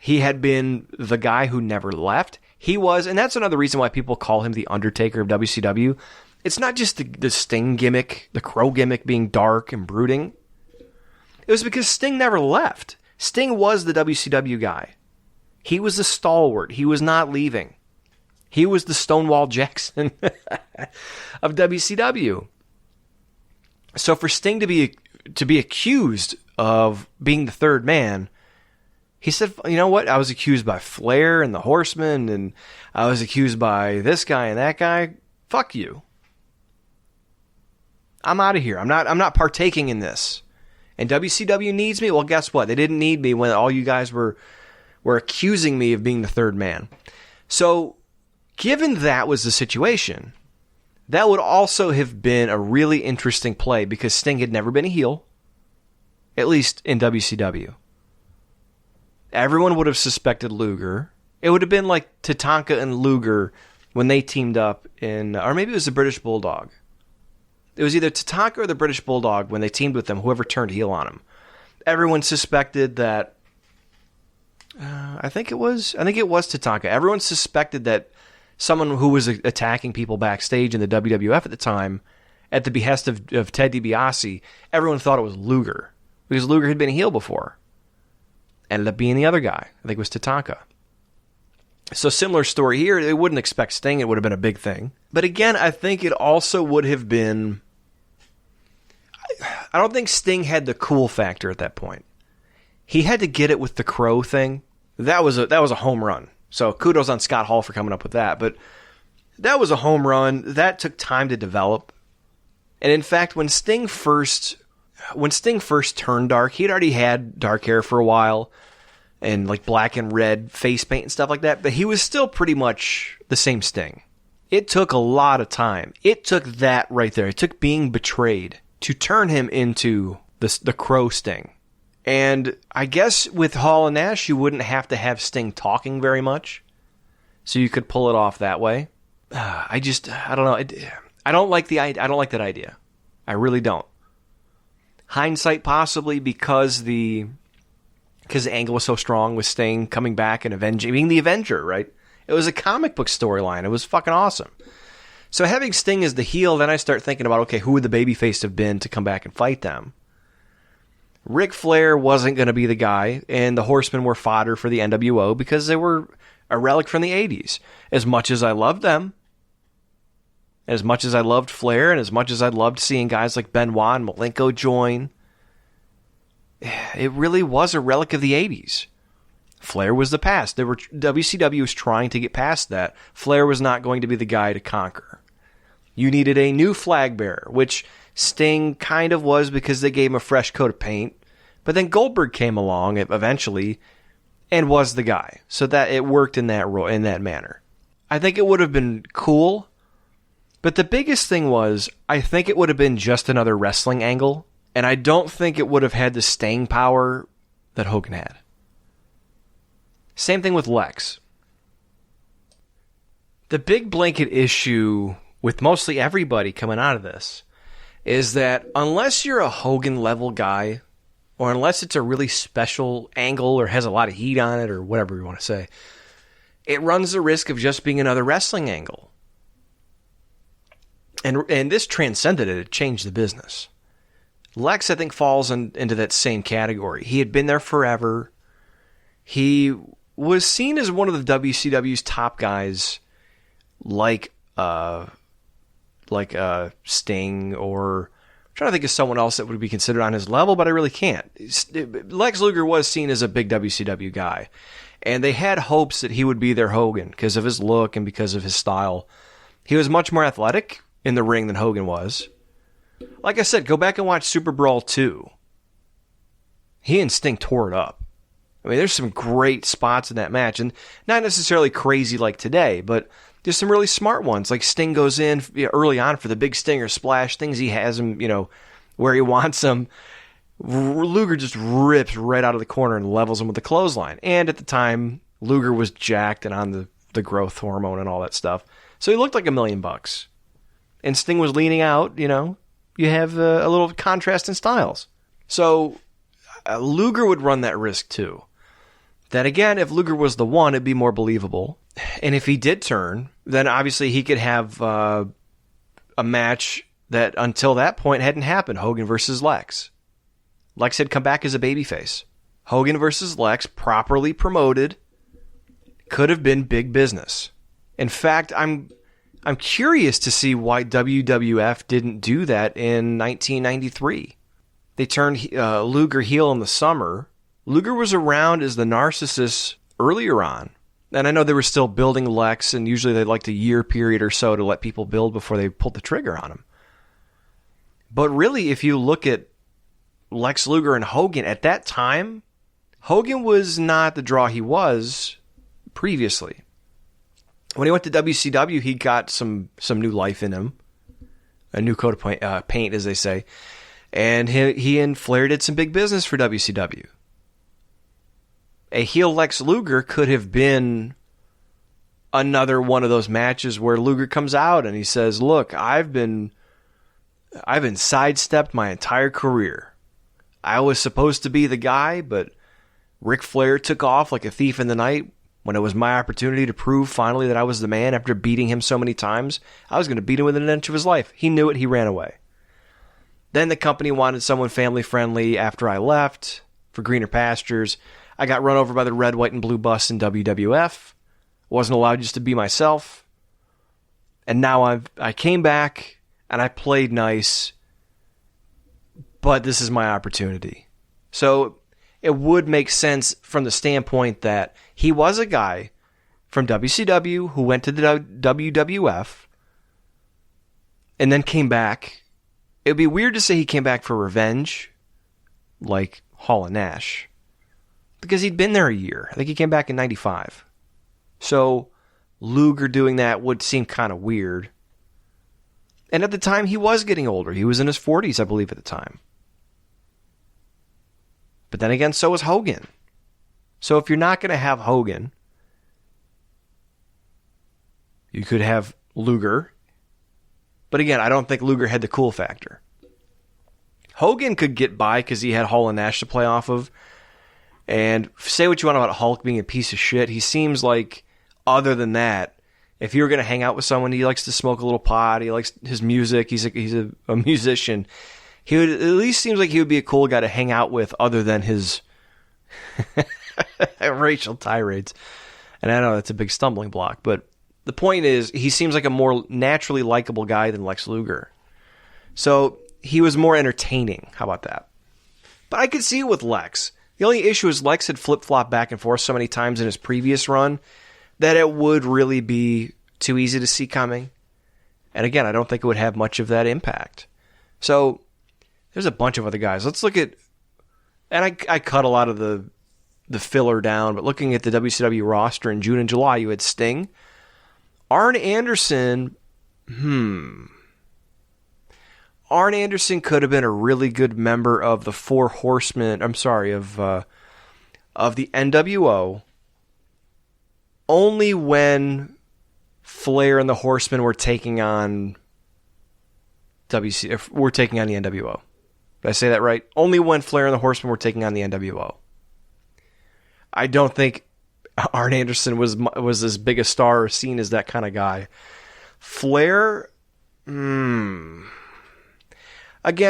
he had been the guy who never left. He was, and that's another reason why people call him the Undertaker of WCW. It's not just the Sting gimmick, the Crow gimmick being dark and brooding. It was because Sting never left. Sting was the WCW guy. He was the stalwart. He was not leaving. He was the Stonewall Jackson of WCW. So for Sting to be accused of being the third man, he said, you know what? I was accused by Flair and the Horsemen, and I was accused by this guy and that guy. Fuck you. I'm out of here. I'm not partaking in this. And WCW needs me? Well, guess what? They didn't need me when all you guys were accusing me of being the third man. So, given that was the situation, that would also have been a really interesting play because Sting had never been a heel, at least in WCW. Everyone would have suspected Luger. It would have been like Tatanka and Luger when they teamed up or maybe it was the British Bulldog. It was either Tatanka or the British Bulldog when they teamed with them, whoever turned heel on him. Everyone suspected that, I think it was Tatanka. Everyone suspected that someone who was attacking people backstage in the WWF at the time, at the behest of Ted DiBiase, everyone thought it was Luger, because Luger had been a heel before. Ended up being the other guy. I think it was Tatanka. So similar story here. They wouldn't expect Sting. It would have been a big thing. But again, I think it also would have been... I don't think Sting had the cool factor at that point. He had to get it with the Crow thing. That was a home run. So kudos on Scott Hall for coming up with that. But that was a home run. That took time to develop. And in fact, when Sting first turned dark, he'd already had dark hair for a while. and like black and red face paint and stuff like that, but he was still pretty much the same Sting. It took a lot of time. It took that right there. It took being betrayed to turn him into the Crow Sting. And I guess with Hall and Nash, you wouldn't have to have Sting talking very much, so you could pull it off that way. I don't know. I don't like that idea. I really don't. Hindsight, possibly because the angle was so strong with Sting coming back and being the Avenger, right? It was a comic book storyline. It was fucking awesome. So having Sting as the heel, then I start thinking about, okay, who would the babyface have been to come back and fight them? Ric Flair wasn't going to be the guy, and the Horsemen were fodder for the NWO because they were a relic from the 80s. As much as I loved them, as much as I loved Flair, and as much as I loved seeing guys like Benoit and Malenko join, it really was a relic of the 80s. Flair was the past. WCW was trying to get past that. Flair was not going to be the guy to conquer. You needed a new flag bearer, which Sting kind of was because they gave him a fresh coat of paint. But then Goldberg came along eventually and was the guy. So that it worked in that role, in that manner. I think it would have been cool. But the biggest thing was, I think it would have been just another wrestling angle. And I don't think it would have had the staying power that Hogan had. Same thing with Lex. The big blanket issue with mostly everybody coming out of this is that unless you're a Hogan level guy, or unless it's a really special angle or has a lot of heat on it or whatever you want to say, it runs the risk of just being another wrestling angle. And this transcended it. It changed the business. Lex, I think, falls into that same category. He had been there forever. He was seen as one of the WCW's top guys, like Sting, or I'm trying to think of someone else that would be considered on his level, but I really can't. Lex Luger was seen as a big WCW guy, and they had hopes that he would be their Hogan because of his look and because of his style. He was much more athletic in the ring than Hogan was. Like I said, go back and watch Super Brawl 2. He and Sting tore it up. I mean, there's some great spots in that match, and not necessarily crazy like today, but there's some really smart ones. Like Sting goes in early on for the big stinger splash, things he has him, where he wants him. Luger just rips right out of the corner and levels him with the clothesline. And at the time, Luger was jacked and on the growth hormone and all that stuff. So he looked like $1 million. And Sting was leaning out, You have a little contrast in styles. So Luger would run that risk too. That again, if Luger was the one, it'd be more believable. And if he did turn, then obviously he could have a match that until that point hadn't happened. Hogan versus Lex. Lex had come back as a babyface. Hogan versus Lex, properly promoted, could have been big business. In fact, I'm curious to see why WWF didn't do that in 1993. They turned Luger heel in the summer. Luger was around as the narcissist earlier on. And I know they were still building Lex, and usually they liked a year period or so to let people build before they pulled the trigger on him. But really, if you look at Lex Luger and Hogan at that time, Hogan was not the draw he was previously. When he went to WCW, he got some new life in him. A new coat of paint, as they say. And he and Flair did some big business for WCW. A heel Lex Luger could have been another one of those matches where Luger comes out and he says, look, I've been sidestepped my entire career. I was supposed to be the guy, but Ric Flair took off like a thief in the night. When it was my opportunity to prove finally that I was the man after beating him so many times, I was going to beat him within an inch of his life. He knew it. He ran away. Then the company wanted someone family-friendly after I left for greener pastures. I got run over by the red, white, and blue bus in WWF. Wasn't allowed just to be myself. And now I came back and I played nice, but this is my opportunity. So it would make sense from the standpoint that he was a guy from WCW who went to the WWF and then came back. It would be weird to say he came back for revenge, like Hall and Nash. because he'd been there a year. I think he came back in 95. So Luger doing that would seem kind of weird. And at the time, he was getting older. He was in his 40s, I believe, at the time. But then again, so was Hogan. So if you're not going to have Hogan, you could have Luger. But again, I don't think Luger had the cool factor. Hogan could get by because he had Hall and Nash to play off of. And say what you want about Hulk being a piece of shit. He seems like, other than that, if you were going to hang out with someone, he likes to smoke a little pot. He likes his music. He's a musician. He would at least seems like he would be a cool guy to hang out with, other than his racial tirades. And I know that's a big stumbling block, but the point is, he seems like a more naturally likable guy than Lex Luger. So he was more entertaining. How about that? But I could see it with Lex. The only issue is Lex had flip-flopped back and forth so many times in his previous run that it would really be too easy to see coming. And again, I don't think it would have much of that impact. So there's a bunch of other guys. Let's look at... And I cut a lot of the filler down, but looking at the WCW roster in June and July, you had Sting. Arn Anderson... Arn Anderson could have been a really good member of the Four Horsemen... I'm sorry, of the NWO... only when Flair and the Horsemen were taking on were taking on the NWO. Did I say that right? Only when Flair and the Horsemen were taking on the NWO. I don't think Arn Anderson was as big a star or seen as that kind of guy. Flair, again,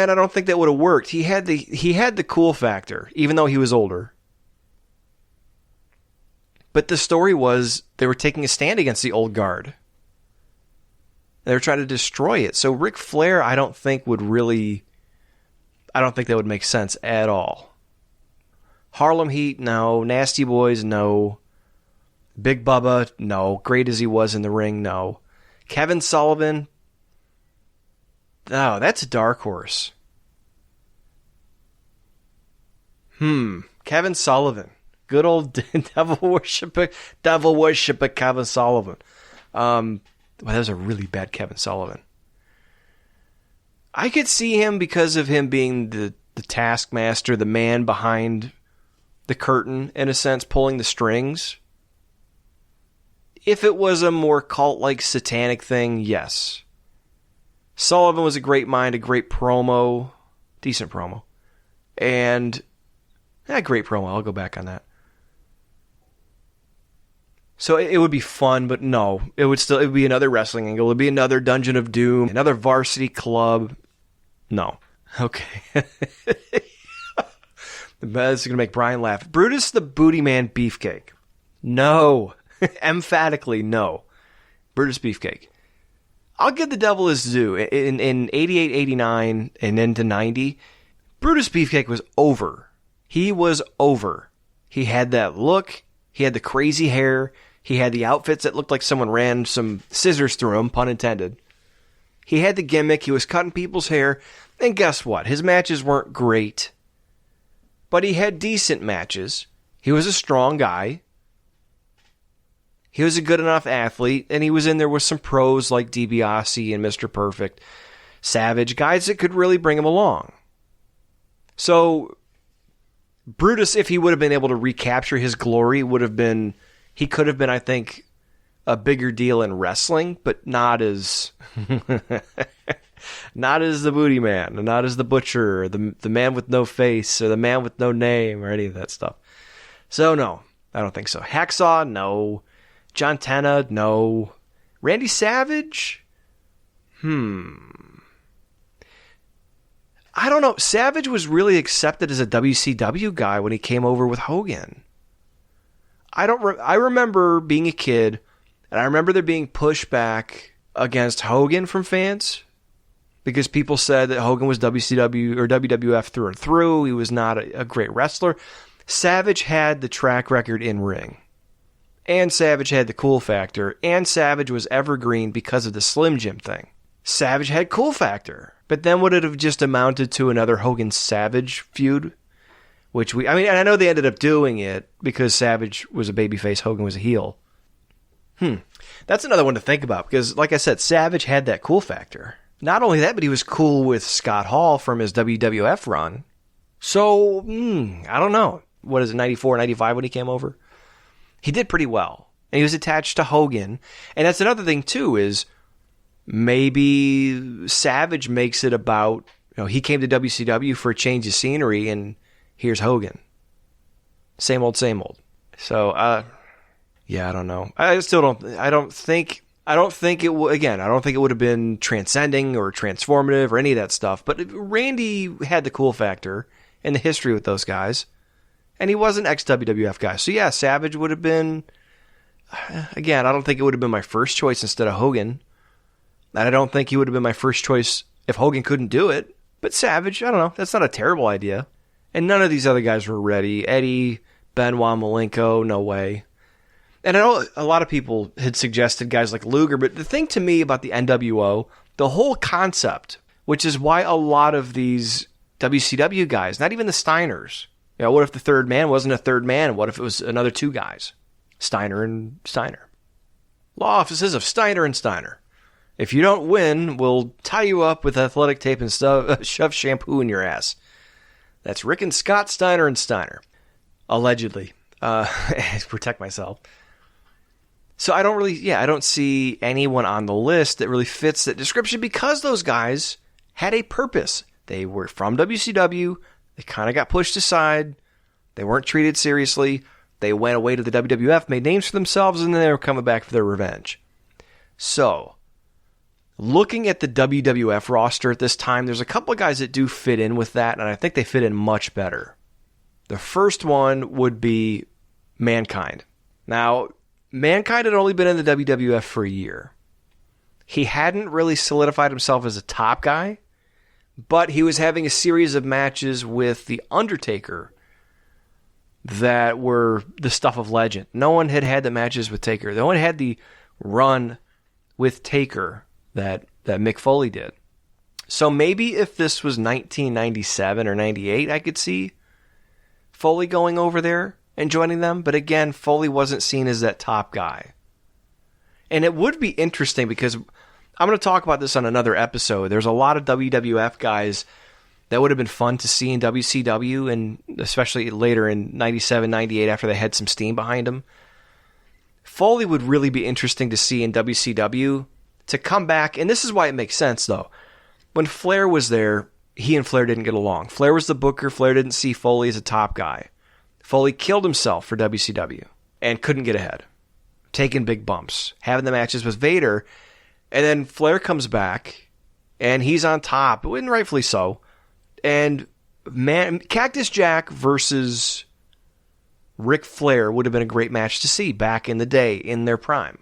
I don't think that would have worked. He had the cool factor, even though he was older. But the story was they were taking a stand against the old guard. They were trying to destroy it. So Ric Flair, I don't think that would make sense at all. Harlem Heat, no. Nasty Boys, no. Big Bubba, no. Great as he was in the ring, no. Kevin Sullivan, no, that's a dark horse. Kevin Sullivan. Good old devil worshiper Kevin Sullivan. Well, that was a really bad Kevin Sullivan. I could see him because of him being the taskmaster, the man behind the curtain, in a sense, pulling the strings. If it was a more cult-like satanic thing, yes. Sullivan was a great mind, a great promo, decent promo. And, great promo, I'll go back on that. So it would be fun, but no. It would be another wrestling angle. It would be another Dungeon of Doom, another Varsity Club. No. Okay. This is going to make Brian laugh. Brutus the Booty Man Beefcake. No. Emphatically no. Brutus Beefcake. I'll give the devil his due. In 88, 89, and into 90, Brutus Beefcake was over. He was over. He had that look. He had the crazy hair. He had the outfits that looked like someone ran some scissors through him, pun intended. He had the gimmick. He was cutting people's hair. And guess what? His matches weren't great. But he had decent matches. He was a strong guy. He was a good enough athlete. And he was in there with some pros like DiBiase and Mr. Perfect. Savage. Guys that could really bring him along. So Brutus, if he would have been able to recapture his glory, he could have been, I think, a bigger deal in wrestling, but not as not as the Booty Man, and not as the Butcher, or the man with no face, or the man with no name, or any of that stuff. So no, I don't think so. Hacksaw, no. John Tena, no. Randy Savage? I don't know. Savage was really accepted as a WCW guy when he came over with Hogan. I remember being a kid, and I remember there being pushback against Hogan from fans because people said that Hogan was WCW or WWF through and through. He was not a great wrestler. Savage had the track record in ring, and Savage had the cool factor, and Savage was evergreen because of the Slim Jim thing. Savage had cool factor, but then would it have just amounted to another Hogan-Savage feud? and I know they ended up doing it because Savage was a babyface, Hogan was a heel. That's another one to think about because, like I said, Savage had that cool factor. Not only that, but he was cool with Scott Hall from his WWF run. So, I don't know. What is it, 94, 95 when he came over? He did pretty well. And he was attached to Hogan. And that's another thing, too, is maybe Savage makes it about, he came to WCW for a change of scenery, and here's Hogan. Same old, same old. So, yeah, I don't know. I don't think it would have been transcending or transformative or any of that stuff. But Randy had the cool factor and the history with those guys. And he was an ex-WWF guy. So yeah, Savage would have been, again, I don't think it would have been my first choice instead of Hogan. And I don't think he would have been my first choice if Hogan couldn't do it. But Savage, I don't know, that's not a terrible idea. And none of these other guys were ready. Eddie, Benoit, Malenko, no way. And I know a lot of people had suggested guys like Luger, but the thing to me about the NWO, the whole concept, which is why a lot of these WCW guys, not even the Steiners, what if the third man wasn't a third man? What if it was another two guys? Steiner and Steiner. Law offices of Steiner and Steiner. If you don't win, we'll tie you up with athletic tape and shove shampoo in your ass. That's Rick and Scott, Steiner and Steiner. Allegedly. Protect myself. So I don't see anyone on the list that really fits that description because those guys had a purpose. They were from WCW. They kind of got pushed aside. They weren't treated seriously. They went away to the WWF, made names for themselves, and then they were coming back for their revenge. So, looking at the WWF roster at this time, there's a couple of guys that do fit in with that, and I think they fit in much better. The first one would be Mankind. Now, Mankind had only been in the WWF for a year. He hadn't really solidified himself as a top guy, but he was having a series of matches with The Undertaker that were the stuff of legend. No one had the matches with Taker. No one had the run with Taker that Mick Foley did. So maybe if this was 1997 or 98, I could see Foley going over there and joining them. But again, Foley wasn't seen as that top guy. And it would be interesting because I'm going to talk about this on another episode. There's a lot of WWF guys that would have been fun to see in WCW, and especially later in 97, 98 after they had some steam behind them. Foley would really be interesting to see in WCW to come back, and this is why it makes sense, though. When Flair was there, he and Flair didn't get along. Flair was the booker. Flair didn't see Foley as a top guy. Foley killed himself for WCW and couldn't get ahead. Taking big bumps, having the matches with Vader, and then Flair comes back, and he's on top, and rightfully so. And Cactus Jack versus Ric Flair would have been a great match to see back in the day, in their prime.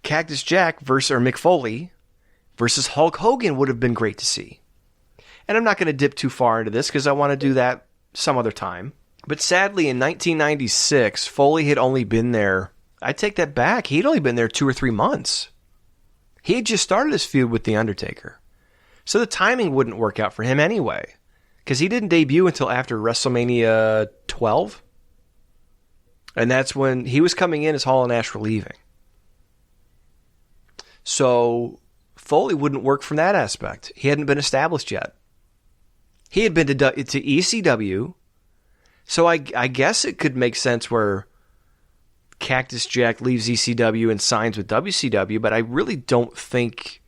Cactus Jack versus Mick Foley versus Hulk Hogan would have been great to see. And I'm not going to dip too far into this because I want to do that some other time. But sadly, in 1996, Foley had only been there, I take that back, he'd only been there 2 or 3 months. He had just started his feud with The Undertaker. So the timing wouldn't work out for him anyway, because he didn't debut until after WrestleMania 12. And that's when he was coming in as Hall and Nash were leaving. So Foley wouldn't work from that aspect. He hadn't been established yet. He had been to ECW, so I guess it could make sense where Cactus Jack leaves ECW and signs with WCW, but I really don't think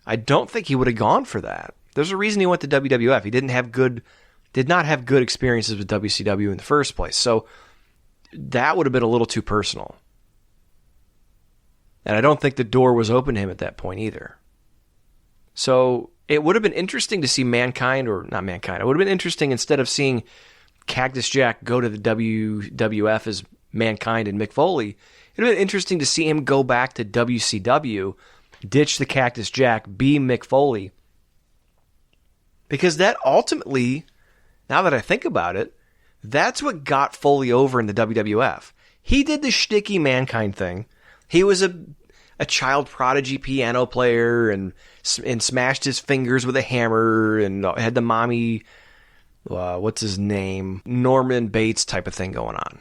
he would have gone for that. There's a reason he went to WWF. He did not have good experiences with WCW in the first place. So that would have been a little too personal. And I don't think the door was open to him at that point either. So it would have been interesting to see Mankind, or not Mankind. It would have been interesting, instead of seeing Cactus Jack go to the WWF as Mankind and Mick Foley, it would have been interesting to see him go back to WCW, ditch the Cactus Jack, be Mick Foley. Because that ultimately, now that I think about it, that's what got Foley over in the WWF. He did the shticky Mankind thing. He was a child prodigy piano player and smashed his fingers with a hammer and had the mommy what's his name? Norman Bates type of thing going on.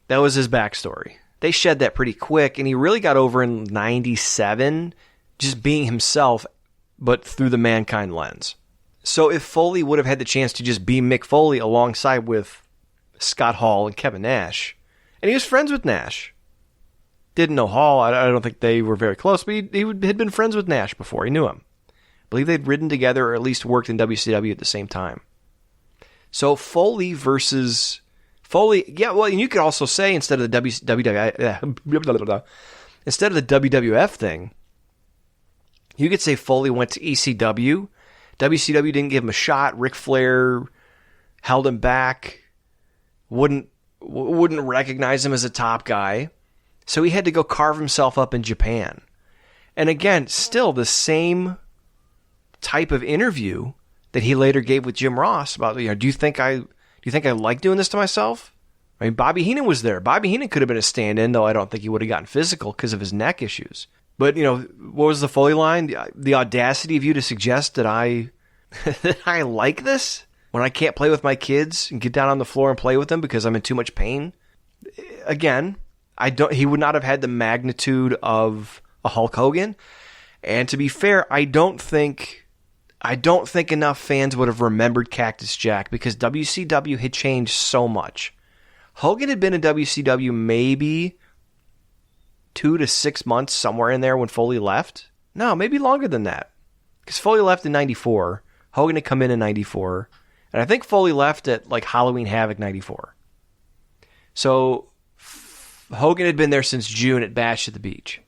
That was his backstory. They shed that pretty quick, and he really got over in 97, just being himself, but through the Mankind lens. So if Foley would have had the chance to just be Mick Foley alongside with Scott Hall and Kevin Nash, and he was friends with Nash. Didn't know Hall. I don't think they were very close, but he had been friends with Nash before. He knew him. I believe they'd ridden together or at least worked in WCW at the same time. So Foley versus Foley, yeah, well, and you could also say instead of the WWF thing, you could say Foley went to ECW. WCW didn't give him a shot. Ric Flair held him back. Wouldn't recognize him as a top guy. So he had to go carve himself up in Japan. And again, still the same type of interview that he later gave with Jim Ross about, do you think I like doing this to myself? I mean, Bobby Heenan was there. Bobby Heenan could have been a stand-in, though I don't think he would have gotten physical because of his neck issues. But, what was the Foley line? The audacity of you to suggest that I like this when I can't play with my kids and get down on the floor and play with them because I'm in too much pain. Again, he would not have had the magnitude of a Hulk Hogan. And to be fair, I don't think enough fans would have remembered Cactus Jack because WCW had changed so much. Hogan had been in WCW maybe 2 to 6 months, somewhere in there when Foley left. No, maybe longer than that. Because Foley left in 94. Hogan had come in 94. And I think Foley left at like Halloween Havoc 94. So Hogan had been there since June at Bash at the Beach.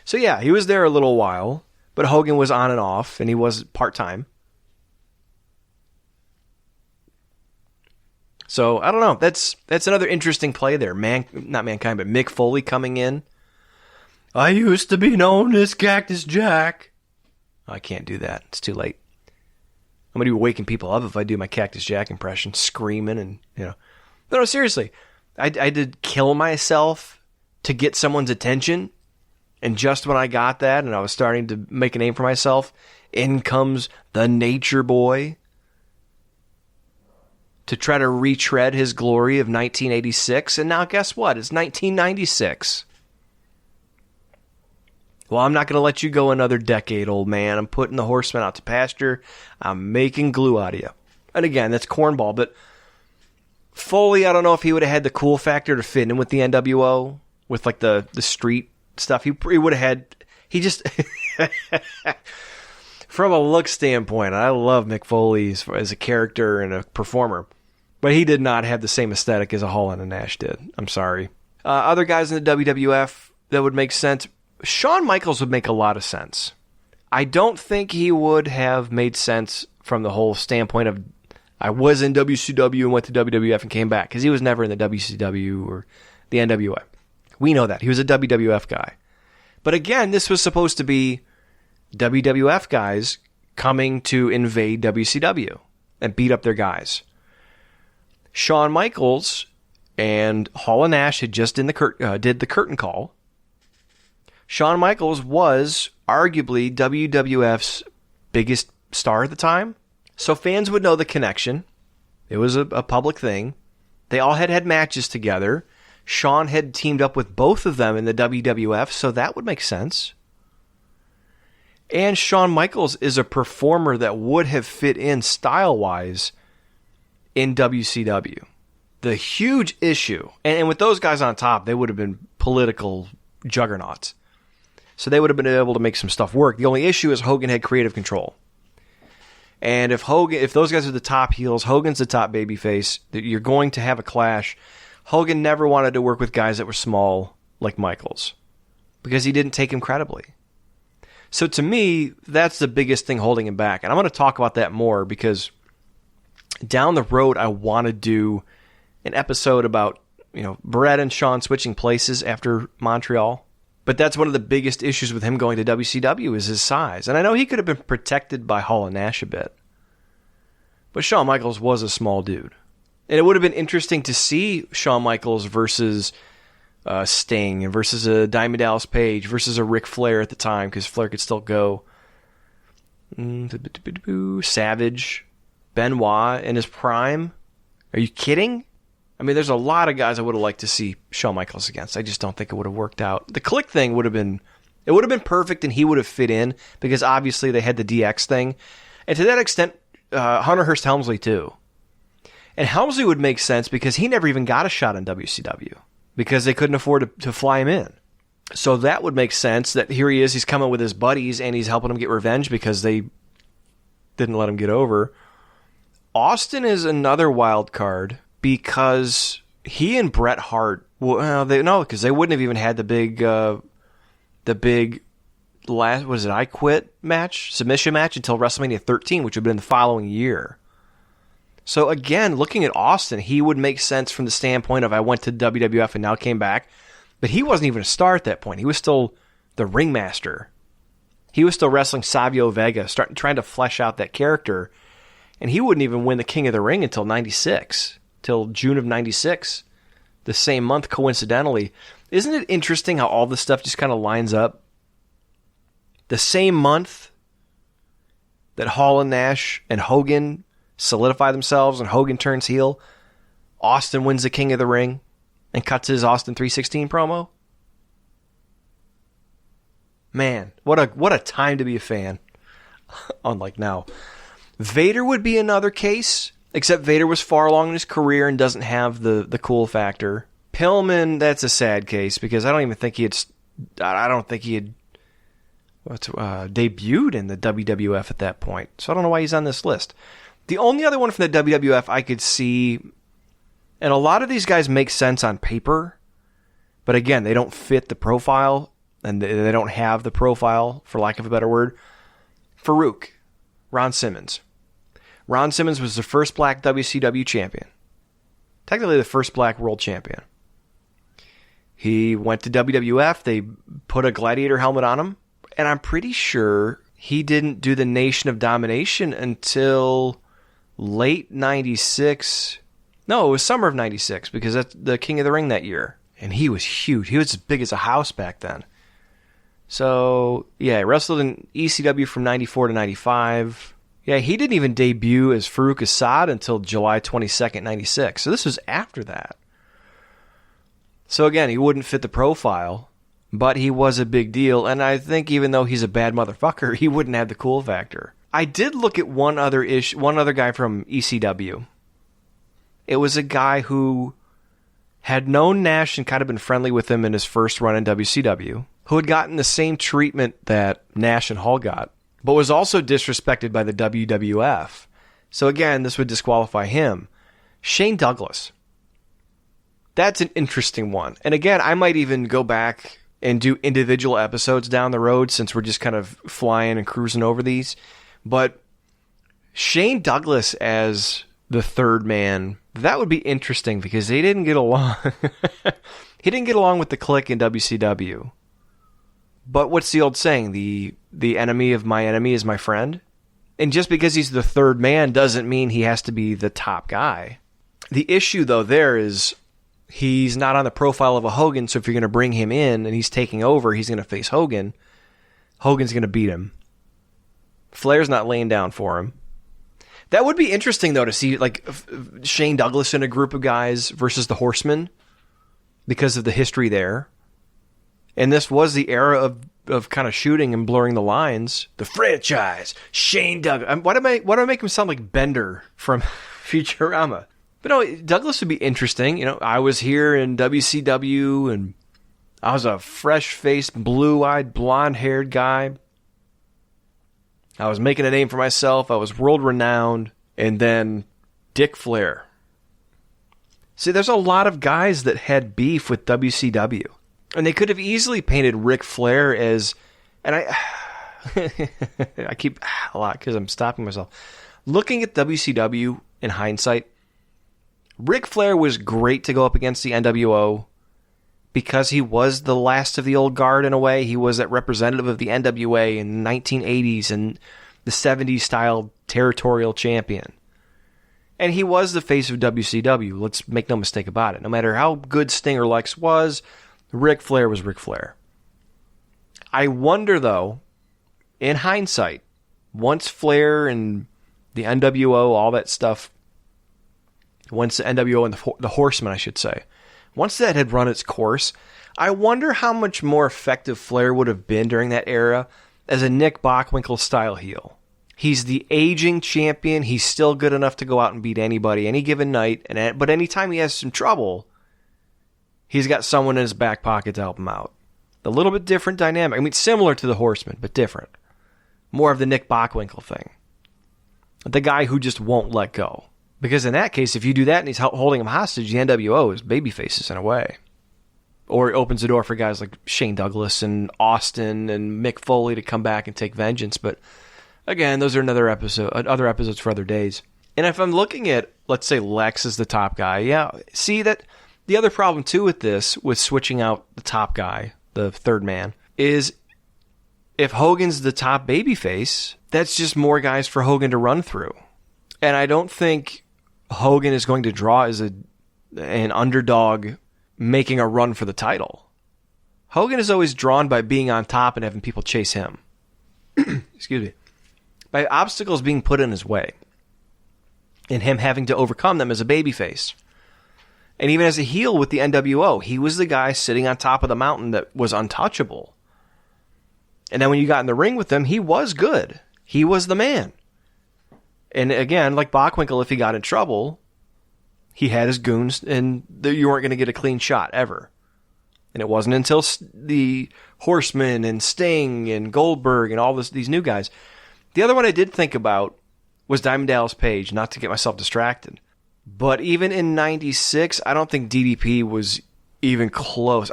So yeah, he was there a little while. But Hogan was on and off, and he was part-time. So, I don't know. That's another interesting play there. Not Mankind, but Mick Foley coming in. I used to be known as Cactus Jack. I can't do that. It's too late. I'm going to be waking people up if I do my Cactus Jack impression, screaming and, No, seriously. I did kill myself to get someone's attention. And just when I got that and I was starting to make a name for myself, in comes the Nature Boy to try to retread his glory of 1986. And now guess what? It's 1996. Well, I'm not going to let you go another decade, old man. I'm putting the horsemen out to pasture. I'm making glue out of you. And again, that's cornball. But Foley, I don't know if he would have had the cool factor to fit in with the NWO, with like the street stuff. He would have had, he just, from a look standpoint, I love Mick Foley as a character and a performer, but he did not have the same aesthetic as a Hall and a Nash did. I'm sorry. Other guys in the WWF that would make sense, Shawn Michaels would make a lot of sense. I don't think he would have made sense from the whole standpoint of, I was in WCW and went to WWF and came back, because he was never in the WCW or the NWO. We know that. He was a WWF guy. But again, this was supposed to be WWF guys coming to invade WCW and beat up their guys. Shawn Michaels and Hall and Nash had just did the curtain call. Shawn Michaels was arguably WWF's biggest star at the time. So fans would know the connection. It was a public thing. They all had matches together. Shawn had teamed up with both of them in the WWF, so that would make sense. And Shawn Michaels is a performer that would have fit in style-wise in WCW. The huge issue, and with those guys on top, they would have been political juggernauts. So they would have been able to make some stuff work. The only issue is Hogan had creative control. And if those guys are the top heels, Hogan's the top babyface, you're going to have a clash. Hogan never wanted to work with guys that were small like Michaels because he didn't take him credibly. So to me, that's the biggest thing holding him back. And I'm going to talk about that more because down the road, I want to do an episode about, Brett and Shawn switching places after Montreal. But that's one of the biggest issues with him going to WCW is his size. And I know he could have been protected by Hall and Nash a bit. But Shawn Michaels was a small dude. And it would have been interesting to see Shawn Michaels versus Sting and versus a Diamond Dallas Page versus a Ric Flair at the time because Flair could still go. Savage. Benoit in his prime. Are you kidding? I mean, there's a lot of guys I would have liked to see Shawn Michaels against. I just don't think it would have worked out. The Click thing would have been perfect, and he would have fit in because obviously they had the DX thing. And to that extent, Hunter Hearst Helmsley too. And Helmsley would make sense because he never even got a shot in WCW because they couldn't afford to fly him in. So that would make sense that here he is, he's coming with his buddies, and he's helping them get revenge because they didn't let him get over. Austin is another wild card because he and Bret Hart, because they wouldn't have even had the big last, what is it, I Quit match, submission match until WrestleMania 13, which would have been the following year. So again, looking at Austin, he would make sense from the standpoint of I went to WWF and now came back, but he wasn't even a star at that point. He was still the ringmaster. He was still wrestling Savio Vega, trying to flesh out that character, and he wouldn't even win the King of the Ring until 96, till June of 96, the same month, coincidentally. Isn't it interesting how all this stuff just kind of lines up? The same month that Hall and Nash and Hogan solidify themselves and Hogan turns heel, Austin wins the King of the Ring and cuts his Austin 316 promo. Man, what a time to be a fan. Unlike now. Vader would be another case, except Vader was far along in his career and doesn't have the cool factor. Pillman, that's a sad case because I don't think he had debuted in the WWF at that point. So I don't know why he's on this list. The only other one from the WWF I could see, and a lot of these guys make sense on paper, but again, they don't fit the profile, and they don't have the profile, for lack of a better word. Farouk, Ron Simmons. Ron Simmons was the first black WCW champion. Technically the first black world champion. He went to WWF, they put a gladiator helmet on him, and I'm pretty sure he didn't do the Nation of Domination until late 96. No, it was summer of 96, because that's the King of the Ring that year. And he was huge. He was as big as a house back then. So, yeah, wrestled in ECW from 94 to 95. Yeah, he didn't even debut as Farouk Assad until July 22nd, 96. So this was after that. So again, he wouldn't fit the profile, but he was a big deal. And I think even though he's a bad motherfucker, he wouldn't have the cool factor. I did look at one other guy from ECW. It was a guy who had known Nash and kind of been friendly with him in his first run in WCW, who had gotten the same treatment that Nash and Hall got, but was also disrespected by the WWF. So again, this would disqualify him. Shane Douglas. That's an interesting one. And again, I might even go back and do individual episodes down the road since we're just kind of flying and cruising over these. But Shane Douglas as the third man, that would be interesting because they didn't get along. He didn't get along with the Clique in WCW. But what's the old saying? The enemy of my enemy is my friend? And just because he's the third man doesn't mean he has to be the top guy. The issue, though, there is he's not on the profile of a Hogan, so if you're going to bring him in and he's taking over, he's going to face Hogan. Hogan's going to beat him. Flair's not laying down for him. That would be interesting, though, to see like Shane Douglas in a group of guys versus the Horsemen because of the history there. And this was the era of kind of shooting and blurring the lines. The franchise, Shane Douglas. Why do I make him sound like Bender from Futurama? But no, Douglas would be interesting. You know, I was here in WCW, and I was a fresh-faced, blue-eyed, blonde-haired guy. I was making a name for myself. I was world-renowned. And then Dick Flair. See, there's a lot of guys that had beef with WCW. And they could have easily painted Ric Flair as... And I keep a lot because I'm stopping myself. Looking at WCW in hindsight, Ric Flair was great to go up against the NWO because he was the last of the old guard in a way. He was that representative of the NWA in the 1980s and the 70s style territorial champion. And he was the face of WCW. Let's make no mistake about it. No matter how good Stinger Lex was, Ric Flair was Ric Flair. I wonder, though, in hindsight, once Flair and the NWO, all that stuff, once the NWO and the Horsemen, I should say, once that had run its course, I wonder how much more effective Flair would have been during that era as a Nick Bockwinkel style heel. He's the aging champion. He's still good enough to go out and beat anybody any given night. But anytime he has some trouble, he's got someone in his back pocket to help him out. A little bit different dynamic. I mean, similar to the Horsemen, but different. More of the Nick Bockwinkel thing. The guy who just won't let go. Because in that case, if you do that and he's holding him hostage, the NWO is babyfaces in a way. Or it opens the door for guys like Shane Douglas and Austin and Mick Foley to come back and take vengeance. But again, those are other episodes for other days. And if I'm looking at, let's say, Lex as the top guy, yeah, see that the other problem too with this, with switching out the top guy, the third man, is if Hogan's the top babyface, that's just more guys for Hogan to run through. And I don't think Hogan is going to draw as an underdog making a run for the title. Hogan is always drawn by being on top and having people chase him. Excuse me. By obstacles being put in his way. And him having to overcome them as a babyface. And even as a heel with the NWO, he was the guy sitting on top of the mountain that was untouchable. And then when you got in the ring with him, he was good. He was the man. And again, like Bockwinkel, if he got in trouble, he had his goons, and you weren't going to get a clean shot ever. And it wasn't until the Horsemen and Sting and Goldberg and all these new guys. The other one I did think about was Diamond Dallas Page, not to get myself distracted. But even in 96, I don't think DDP was even close.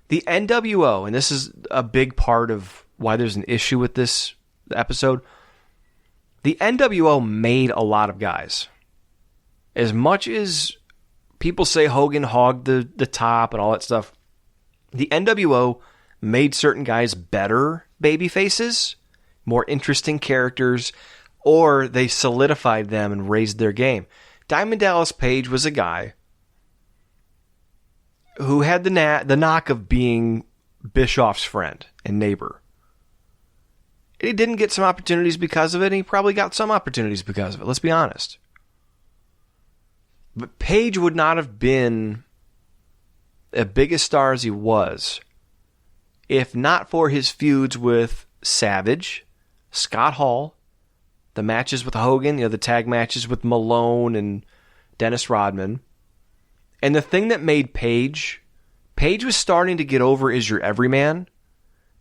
The NWO, and this is a big part of why there's an issue with this episode, the NWO made a lot of guys. As much as people say Hogan hogged the top and all that stuff, the NWO made certain guys better baby faces, more interesting characters, or they solidified them and raised their game. Diamond Dallas Page was a guy who had the knock of being Bischoff's friend and neighbor. He didn't get some opportunities because of it, and he probably got some opportunities because of it, let's be honest. But Page would not have been as big a star as he was if not for his feuds with Savage, Scott Hall, the matches with Hogan, the tag matches with Malone and Dennis Rodman. And the thing that made Page was starting to get over is your everyman,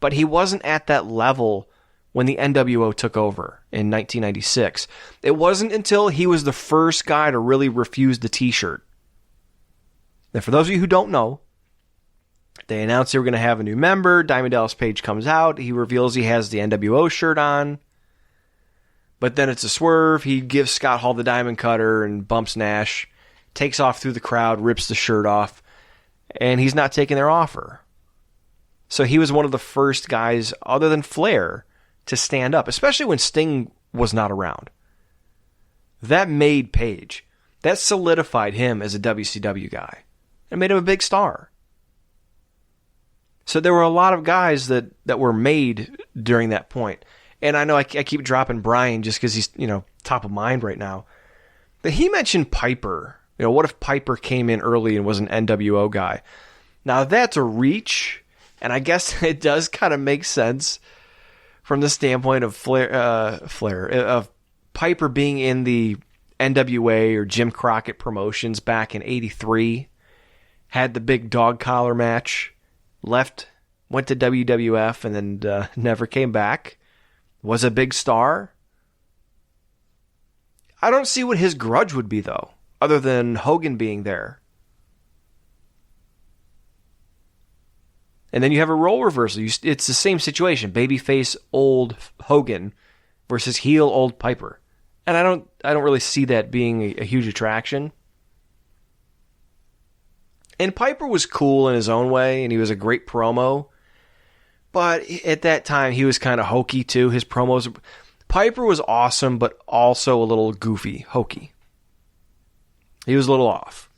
but he wasn't at that level when the NWO took over in 1996. It wasn't until he was the first guy to really refuse the t-shirt. And for those of you who don't know, they announced they were going to have a new member. Diamond Dallas Page comes out. He reveals he has the NWO shirt on. But then it's a swerve. He gives Scott Hall the diamond cutter and bumps Nash. Takes off through the crowd, rips the shirt off. And he's not taking their offer. So he was one of the first guys, other than Flair, to stand up, especially when Sting was not around. That made Page. That solidified him as a WCW guy. It made him a big star. So there were a lot of guys that were made during that point. And I know I keep dropping Brian just because he's, top of mind right now. But he mentioned Piper. What if Piper came in early and was an NWO guy? Now that's a reach, and I guess it does kind of make sense from the standpoint of of Piper being in the NWA or Jim Crockett Promotions back in '83, had the big dog collar match, went to WWF, and then never came back. Was a big star. I don't see what his grudge would be, though, other than Hogan being there. And then you have a role reversal. It's the same situation. Babyface old Hogan versus heel old Piper. And I don't really see that being a huge attraction. And Piper was cool in his own way, and he was a great promo. But at that time, he was kind of hokey, too. His promos... Piper was awesome, but also a little goofy, hokey. He was a little off.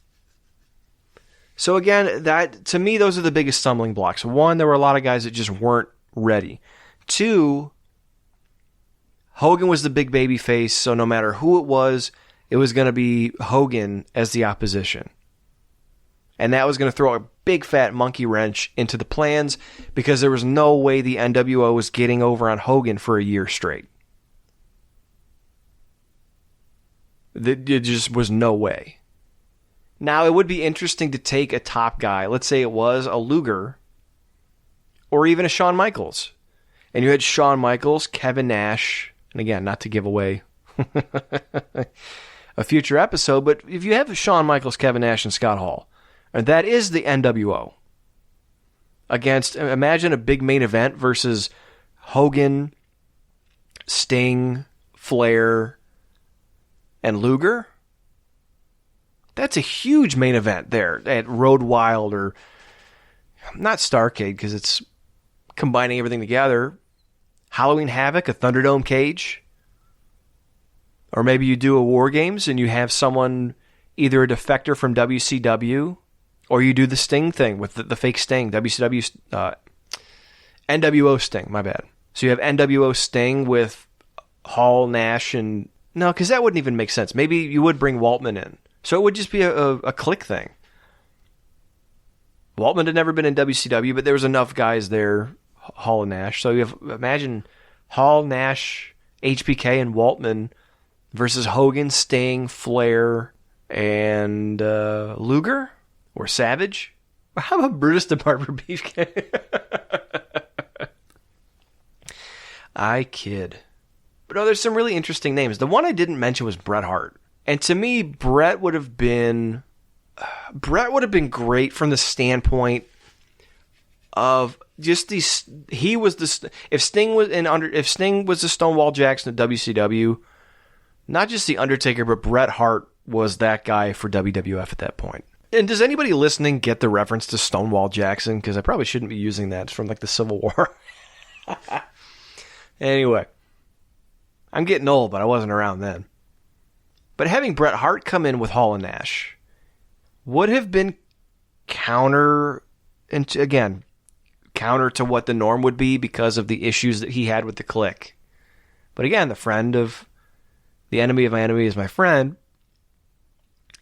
So again, to me, those are the biggest stumbling blocks. One, there were a lot of guys that just weren't ready. Two, Hogan was the big baby face, so no matter who it was going to be Hogan as the opposition. And that was going to throw a big fat monkey wrench into the plans because there was no way the NWO was getting over on Hogan for a year straight. There just was no way. Now, it would be interesting to take a top guy. Let's say it was a Luger or even a Shawn Michaels. And you had Shawn Michaels, Kevin Nash, and again, not to give away a future episode, but if you have Shawn Michaels, Kevin Nash, and Scott Hall, and that is the NWO. Against, imagine a big main event versus Hogan, Sting, Flair, and Luger. That's a huge main event there at Road Wild, or not Starrcade because it's combining everything together. Halloween Havoc, a Thunderdome cage. Or maybe you do a War Games and you have someone, either a defector from WCW, or you do the Sting thing with the fake Sting, WCW, NWO Sting, my bad. So you have NWO Sting with Hall, Nash, and... No, because that wouldn't even make sense. Maybe you would bring Waltman in. So it would just be a click thing. Waltman had never been in WCW, but there was enough guys there, Hall and Nash. So you have, imagine Hall, Nash, HBK, and Waltman versus Hogan, Sting, Flair, and Luger? Or Savage? How about Brutus the Barber Beefcake? I kid. But no, there's some really interesting names. The one I didn't mention was Bret Hart. And to me, Bret would have been great from the standpoint of just these. He was the if Sting was the Stonewall Jackson of WCW, not just the Undertaker, but Bret Hart was that guy for WWF at that point. And does anybody listening get the reference to Stonewall Jackson? Because I probably shouldn't be using that. It's from like the Civil War. Anyway, I'm getting old, but I wasn't around then. But having Bret Hart come in with Hall and Nash would have been counter to what the norm would be because of the issues that he had with the Clique. But again, the enemy of my enemy is my friend.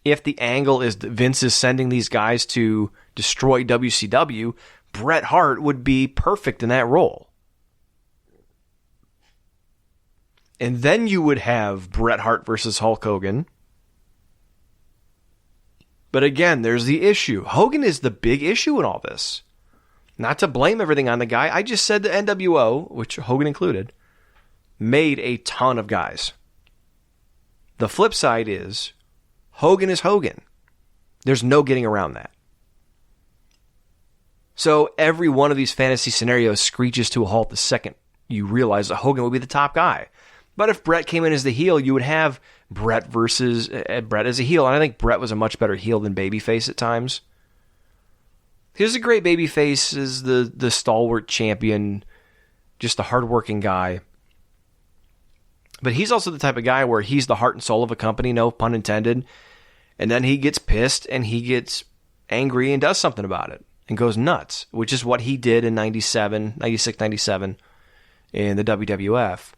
If the angle is that Vince is sending these guys to destroy WCW, Bret Hart would be perfect in that role. And then you would have Bret Hart versus Hulk Hogan. But again, there's the issue. Hogan is the big issue in all this. Not to blame everything on the guy. I just said the NWO, which Hogan included, made a ton of guys. The flip side is Hogan is Hogan. There's no getting around that. So every one of these fantasy scenarios screeches to a halt the second you realize that Hogan would be the top guy. But if Bret came in as the heel, you would have Bret versus Bret as a heel. And I think Bret was a much better heel than babyface at times. He was a great babyface as the stalwart champion, just a hardworking guy. But he's also the type of guy where he's the heart and soul of a company, no pun intended. And then he gets pissed and he gets angry and does something about it and goes nuts, which is what he did in 96, 97 in the WWF.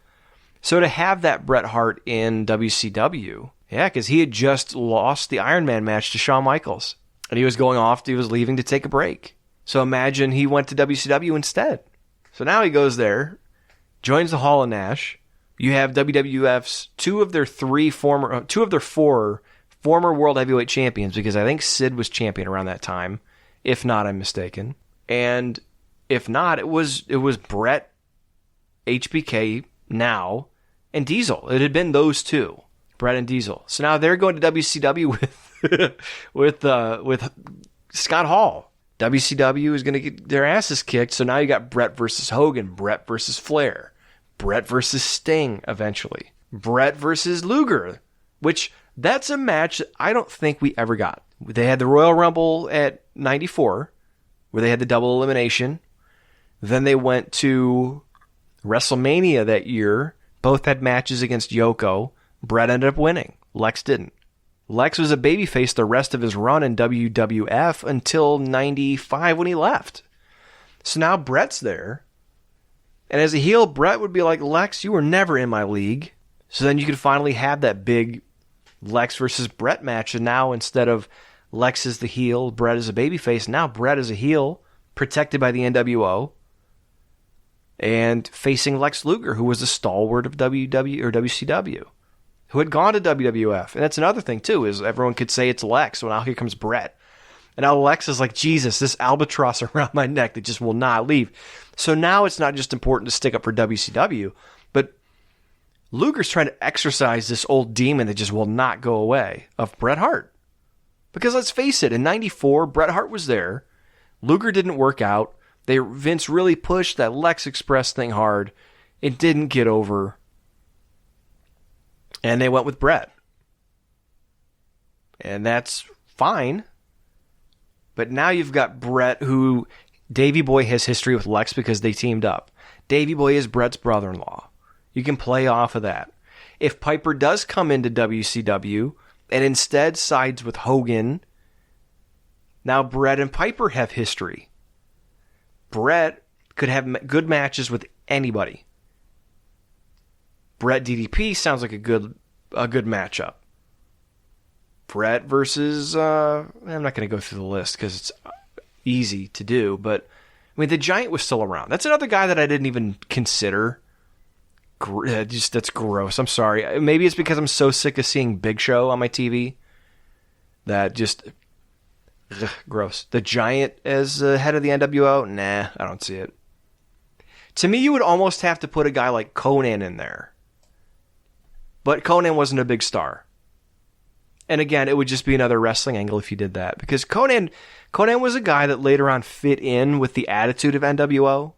So to have that Bret Hart in WCW, yeah, because he had just lost the Iron Man match to Shawn Michaels. And he was leaving to take a break. So imagine he went to WCW instead. So now he goes there, joins the Hall of Nash. You have WWF's two of their four former World Heavyweight Champions, because I think Sid was champion around that time. If not, I'm mistaken. And if not, it was Bret, HBK now, and Diesel. It had been those two, Bret and Diesel. So now they're going to WCW with Scott Hall. WCW is going to get their asses kicked. So now you got Bret versus Hogan, Bret versus Flair, Bret versus Sting eventually, Bret versus Luger, which that's a match that I don't think we ever got. They had the Royal Rumble at 94, where they had the double elimination. Then they went to WrestleMania that year. Both had matches against Yoko. Bret ended up winning. Lex didn't. Lex was a babyface the rest of his run in WWF until 95 when he left. So now Bret's there. And as a heel, Brett would be like, Lex, you were never in my league. So then you could finally have that big Lex versus Brett match. And now instead of Lex is the heel, Brett is a babyface, now Brett is a heel, protected by the NWO, and facing Lex Luger, who was a stalwart of WCW, who had gone to WWF. And that's another thing, too, is everyone could say it's Lex. Well, now here comes Brett. And now Lex is like, Jesus, this albatross around my neck that just will not leave. So now it's not just important to stick up for WCW, but Luger's trying to exorcise this old demon that just will not go away of Bret Hart. Because let's face it, in 94, Bret Hart was there. Luger didn't work out. Vince really pushed that Lex Express thing hard. It didn't get over. And they went with Bret. And that's fine. But now you've got Bret, who Davey Boy has history with Lex because they teamed up. Davey Boy is Bret's brother-in-law. You can play off of that. If Piper does come into WCW and instead sides with Hogan, now Bret and Piper have history. Bret could have good matches with anybody. Bret DDP sounds like a good matchup. Bret versus, I'm not going to go through the list because it's easy to do, but I mean, the Giant was still around. That's another guy that I didn't even consider. That's gross. I'm sorry. Maybe it's because I'm so sick of seeing Big Show on my TV that just gross. The Giant as head of the NWO? Nah, I don't see it. To me, you would almost have to put a guy like Conan in there. But Conan wasn't a big star. And again, it would just be another wrestling angle if you did that. Because Conan was a guy that later on fit in with the attitude of NWO.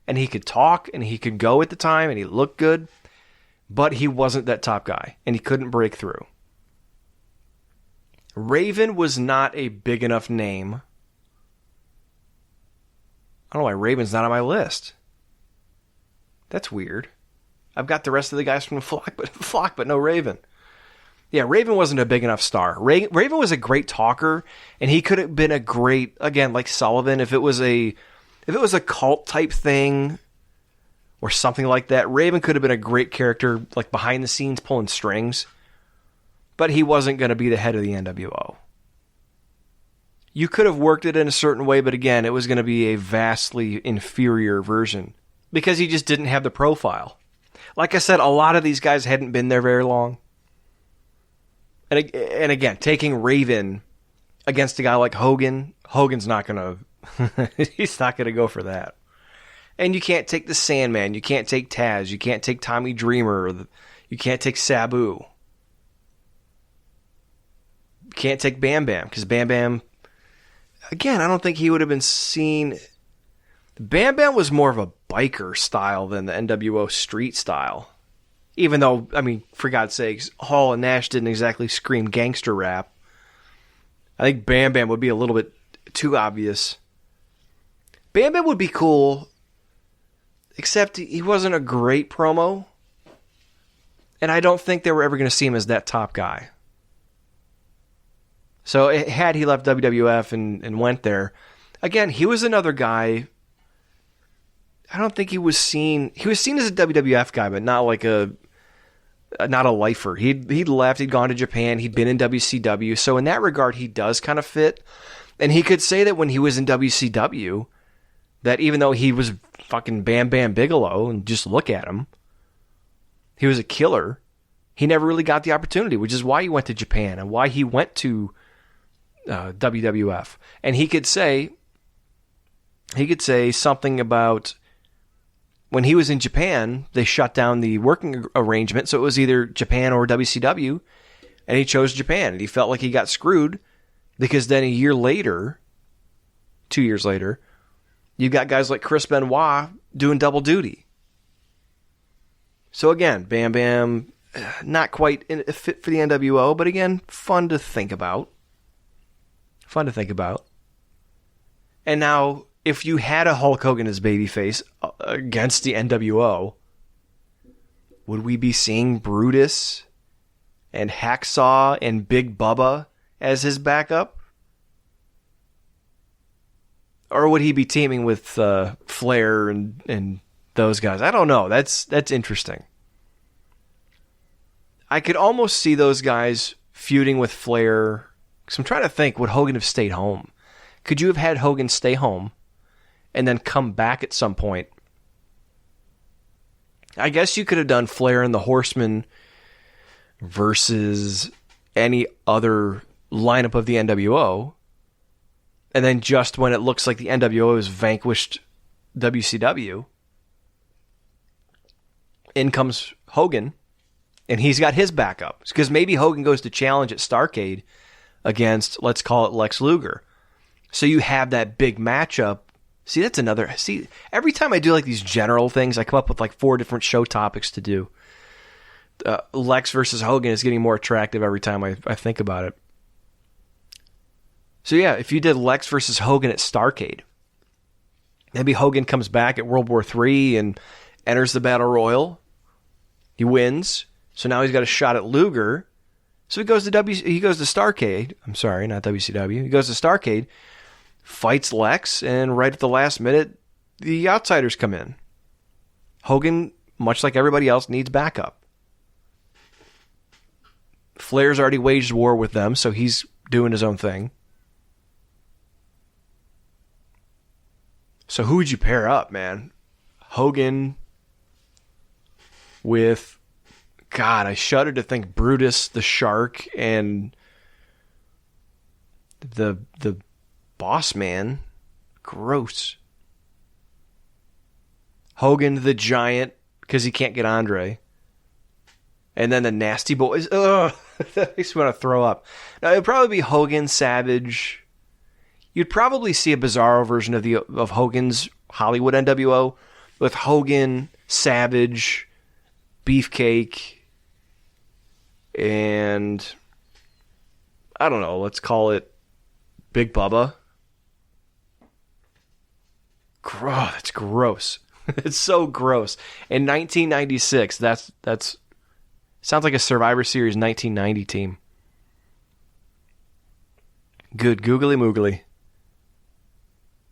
And he could talk and he could go at the time and he looked good. But he wasn't that top guy. And he couldn't break through. Raven was not a big enough name. I don't know why Raven's not on my list. That's weird. I've got the rest of the guys from Flock, but no Raven. Yeah, Raven wasn't a big enough star. Raven was a great talker, and he could have been a great, again, like Sullivan, if it was a cult type thing or something like that. Raven could have been a great character, like behind the scenes pulling strings, but he wasn't going to be the head of the NWO. You could have worked it in a certain way, but again, it was going to be a vastly inferior version because he just didn't have the profile. Like I said, a lot of these guys hadn't been there very long. And again, taking Raven against a guy like Hogan, Hogan's not going to, he's not going to go for that. And you can't take the Sandman, you can't take Taz, you can't take Tommy Dreamer, you can't take Sabu. You can't take Bam Bam, because Bam Bam, again, I don't think he would have been seen. Bam Bam was more of a biker style than the NWO street style. Even though, I mean, for God's sakes, Hall and Nash didn't exactly scream gangster rap. I think Bam Bam would be a little bit too obvious. Bam Bam would be cool, except he wasn't a great promo. And I don't think they were ever going to see him as that top guy. So had he left WWF and went there, again, he was another guy. I don't think he was seen as a WWF guy, but not like not a lifer. He'd left, he'd gone to Japan, he'd been in WCW. So in that regard, he does kind of fit. And he could say that when he was in WCW, that even though he was fucking Bam Bam Bigelow, and just look at him, he was a killer, he never really got the opportunity, which is why he went to Japan and why he went to WWF. And he could say something about when he was in Japan, they shut down the working arrangement, so it was either Japan or WCW, and he chose Japan, and he felt like he got screwed because then a year later, 2 years later, you got guys like Chris Benoit doing double duty. So again, Bam Bam, not quite a fit for the NWO, but again, fun to think about. And now, if you had a Hulk Hogan as babyface against the NWO, would we be seeing Brutus and Hacksaw and Big Bubba as his backup? Or would he be teaming with Flair and those guys. I don't know. That's interesting. I could almost see those guys feuding with Flair. Because I'm trying to think, would Hogan have stayed home? Could you have had Hogan stay home and then come back at some point? I guess you could have done Flair and the Horsemen versus any other lineup of the NWO. And then just when it looks like the NWO has vanquished WCW, in comes Hogan, and he's got his backup. Because maybe Hogan goes to challenge at Starrcade against, let's call it Lex Luger. So you have that big matchup. See, that's another... See, every time I do like these general things, I come up with like 4 different show topics to do. Lex versus Hogan is getting more attractive every time I think about it. So yeah, if you did Lex versus Hogan at Starrcade, maybe Hogan comes back at World War III and enters the Battle Royal. He wins. So now he's got a shot at Luger. So he goes to Starrcade. I'm sorry, not WCW. He goes to Starrcade, fights Lex, and right at the last minute, the Outsiders come in. Hogan, much like everybody else, needs backup. Flair's already waged war with them, so he's doing his own thing. So who would you pair up, man? Hogan with, God, I shudder to think Brutus the Shark and the Boss Man. Gross. Hogan the Giant, because he can't get Andre. And then the Nasty Boys. Ugh, that makes me want to throw up. Now, it would probably be Hogan, Savage. You'd probably see a Bizarro version of Hogan's Hollywood NWO with Hogan, Savage, Beefcake, and I don't know, let's call it Big Bubba. That's gross. It's so gross. In 1996, that's sounds like a Survivor Series 1990 team. Good googly moogly.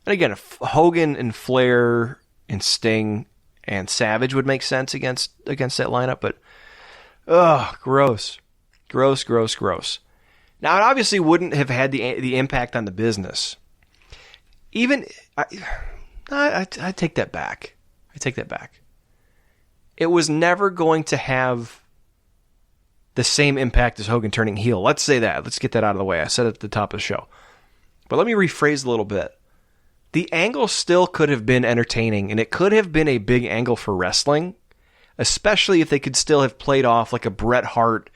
And again, if Hogan and Flair and Sting and Savage would make sense against that lineup, but gross. Gross. Now, it obviously wouldn't have had the impact on the business. Even I take that back. It was never going to have the same impact as Hogan turning heel. Let's say that. Let's get that out of the way. I said it at the top of the show. But let me rephrase a little bit. The angle still could have been entertaining, and it could have been a big angle for wrestling, especially if they could still have played off like a Bret Hart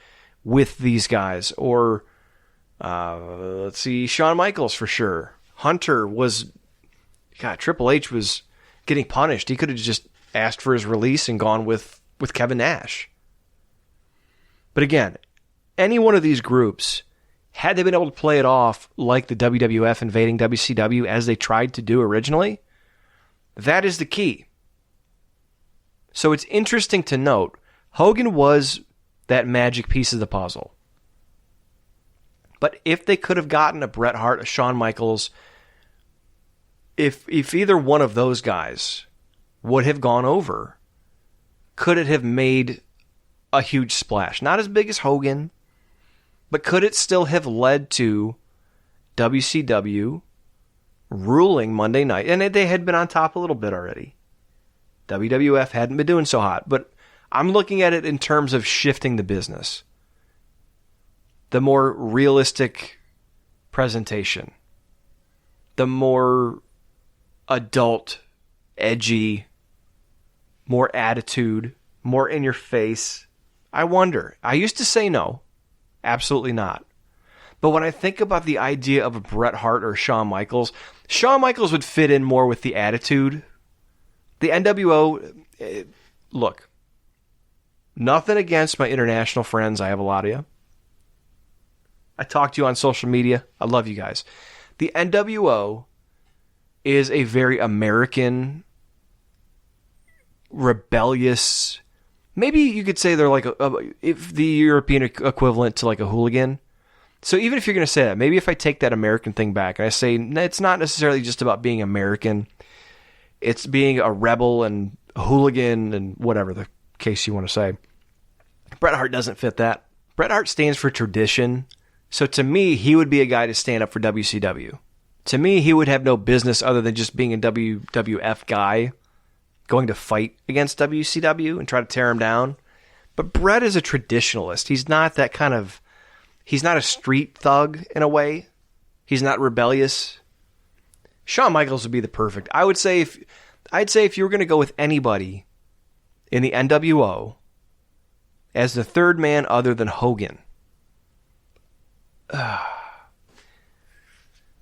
with these guys. Or, let's see, Shawn Michaels for sure. Hunter was... God, Triple H was getting punished. He could have just asked for his release and gone with Kevin Nash. But again, any one of these groups, had they been able to play it off like the WWF invading WCW as they tried to do originally, that is the key. So it's interesting to note, Hogan was that magic piece of the puzzle. But if they could have gotten a Bret Hart, a Shawn Michaels, if either one of those guys would have gone over, could it have made a huge splash? Not as big as Hogan, but could it still have led to WCW ruling Monday night? And they had been on top a little bit already. WWF hadn't been doing so hot, but I'm looking at it in terms of shifting the business. The more realistic presentation. The more adult, edgy, more attitude, more in your face. I wonder. I used to say no. Absolutely not. But when I think about the idea of a Bret Hart or Shawn Michaels would fit in more with the attitude. The NWO, look, nothing against my international friends. I have a lot of you. I talk to you on social media. I love you guys. The NWO is a very American, rebellious, maybe you could say they're like if the European equivalent to like a hooligan. So even if you're going to say that, maybe if I take that American thing back and I say it's not necessarily just about being American, it's being a rebel and a hooligan and whatever the case you want to say. Bret Hart doesn't fit that. Bret Hart stands for tradition. So to me, he would be a guy to stand up for WCW. To me, he would have no business other than just being a WWF guy going to fight against WCW and try to tear him down. But Bret is a traditionalist. He's not that kind of... He's not a street thug in a way. He's not rebellious. Shawn Michaels would be the perfect. I'd say if you were going to go with anybody in the NWO as the third man other than Hogan,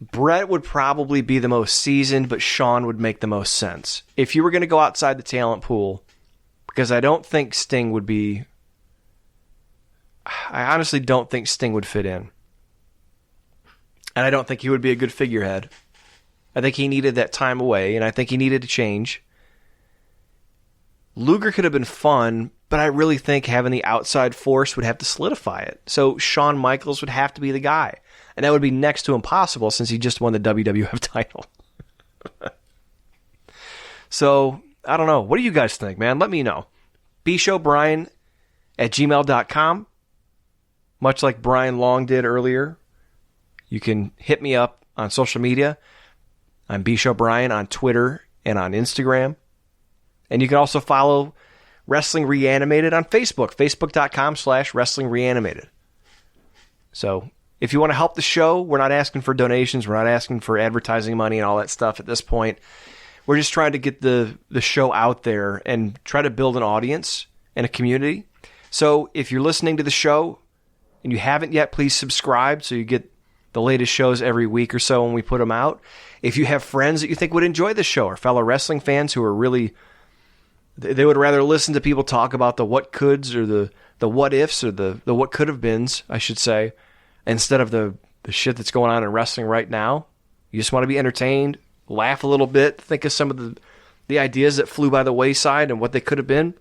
Bret would probably be the most seasoned, but Shawn would make the most sense. If you were going to go outside the talent pool, because I don't think Sting would be... I honestly don't think Sting would fit in. And I don't think he would be a good figurehead. I think he needed that time away, and I think he needed to change. Luger could have been fun, but I really think having the outside force would have to solidify it. So Shawn Michaels would have to be the guy. And that would be next to impossible since he just won the WWF title. So, I don't know. What do you guys think, man? Let me know. bshowbrian@gmail.com. Much like Brian Long did earlier, you can hit me up on social media. I'm bshowbrian on Twitter and on Instagram. And you can also follow Wrestling Reanimated on Facebook, facebook.com/wrestlingreanimated. So if you want to help the show, we're not asking for donations. We're not asking for advertising money and all that stuff at this point. We're just trying to get the show out there and try to build an audience and a community. So if you're listening to the show and you haven't yet, please subscribe so you get the latest shows every week or so when we put them out. If you have friends that you think would enjoy the show, or fellow wrestling fans who are really... They would rather listen to people talk about the what coulds or the what ifs or the what could have beens, I should say, instead of the shit that's going on in wrestling right now. You just want to be entertained, laugh a little bit, think of some of the ideas that flew by the wayside and what they could have been.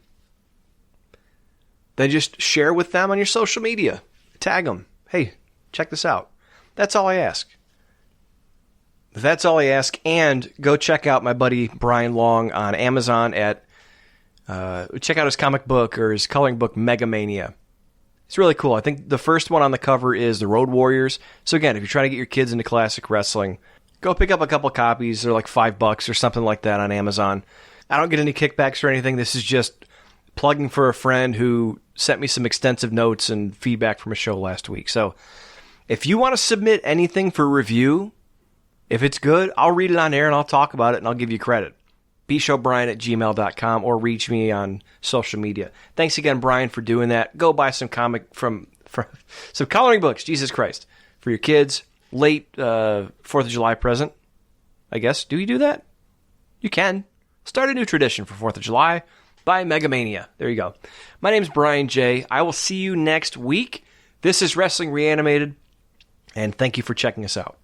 Then just share with them on your social media. Tag them. Hey, check this out. That's all I ask. That's all I ask. And go check out my buddy Brian Long on Amazon at... check out his comic book or his coloring book, Mega Mania. It's really cool. I think the first one on the cover is the Road Warriors. So again, if you're trying to get your kids into classic wrestling, go pick up a couple copies. They're like $5 or something like that on Amazon. I don't get any kickbacks or anything. This is just plugging for a friend who sent me some extensive notes and feedback from a show last week. So if you want to submit anything for review, if it's good, I'll read it on air and I'll talk about it and I'll give you credit. bshowbrian@gmail.com or reach me on social media. Thanks again, Brian, for doing that. Go buy some comic from some coloring books, Jesus Christ, for your kids. Late 4th of July present, I guess. Do you do that? You can. Start a new tradition for 4th of July. Buy Megamania. There you go. My name's Brian J. I will see you next week. This is Wrestling Reanimated, and thank you for checking us out.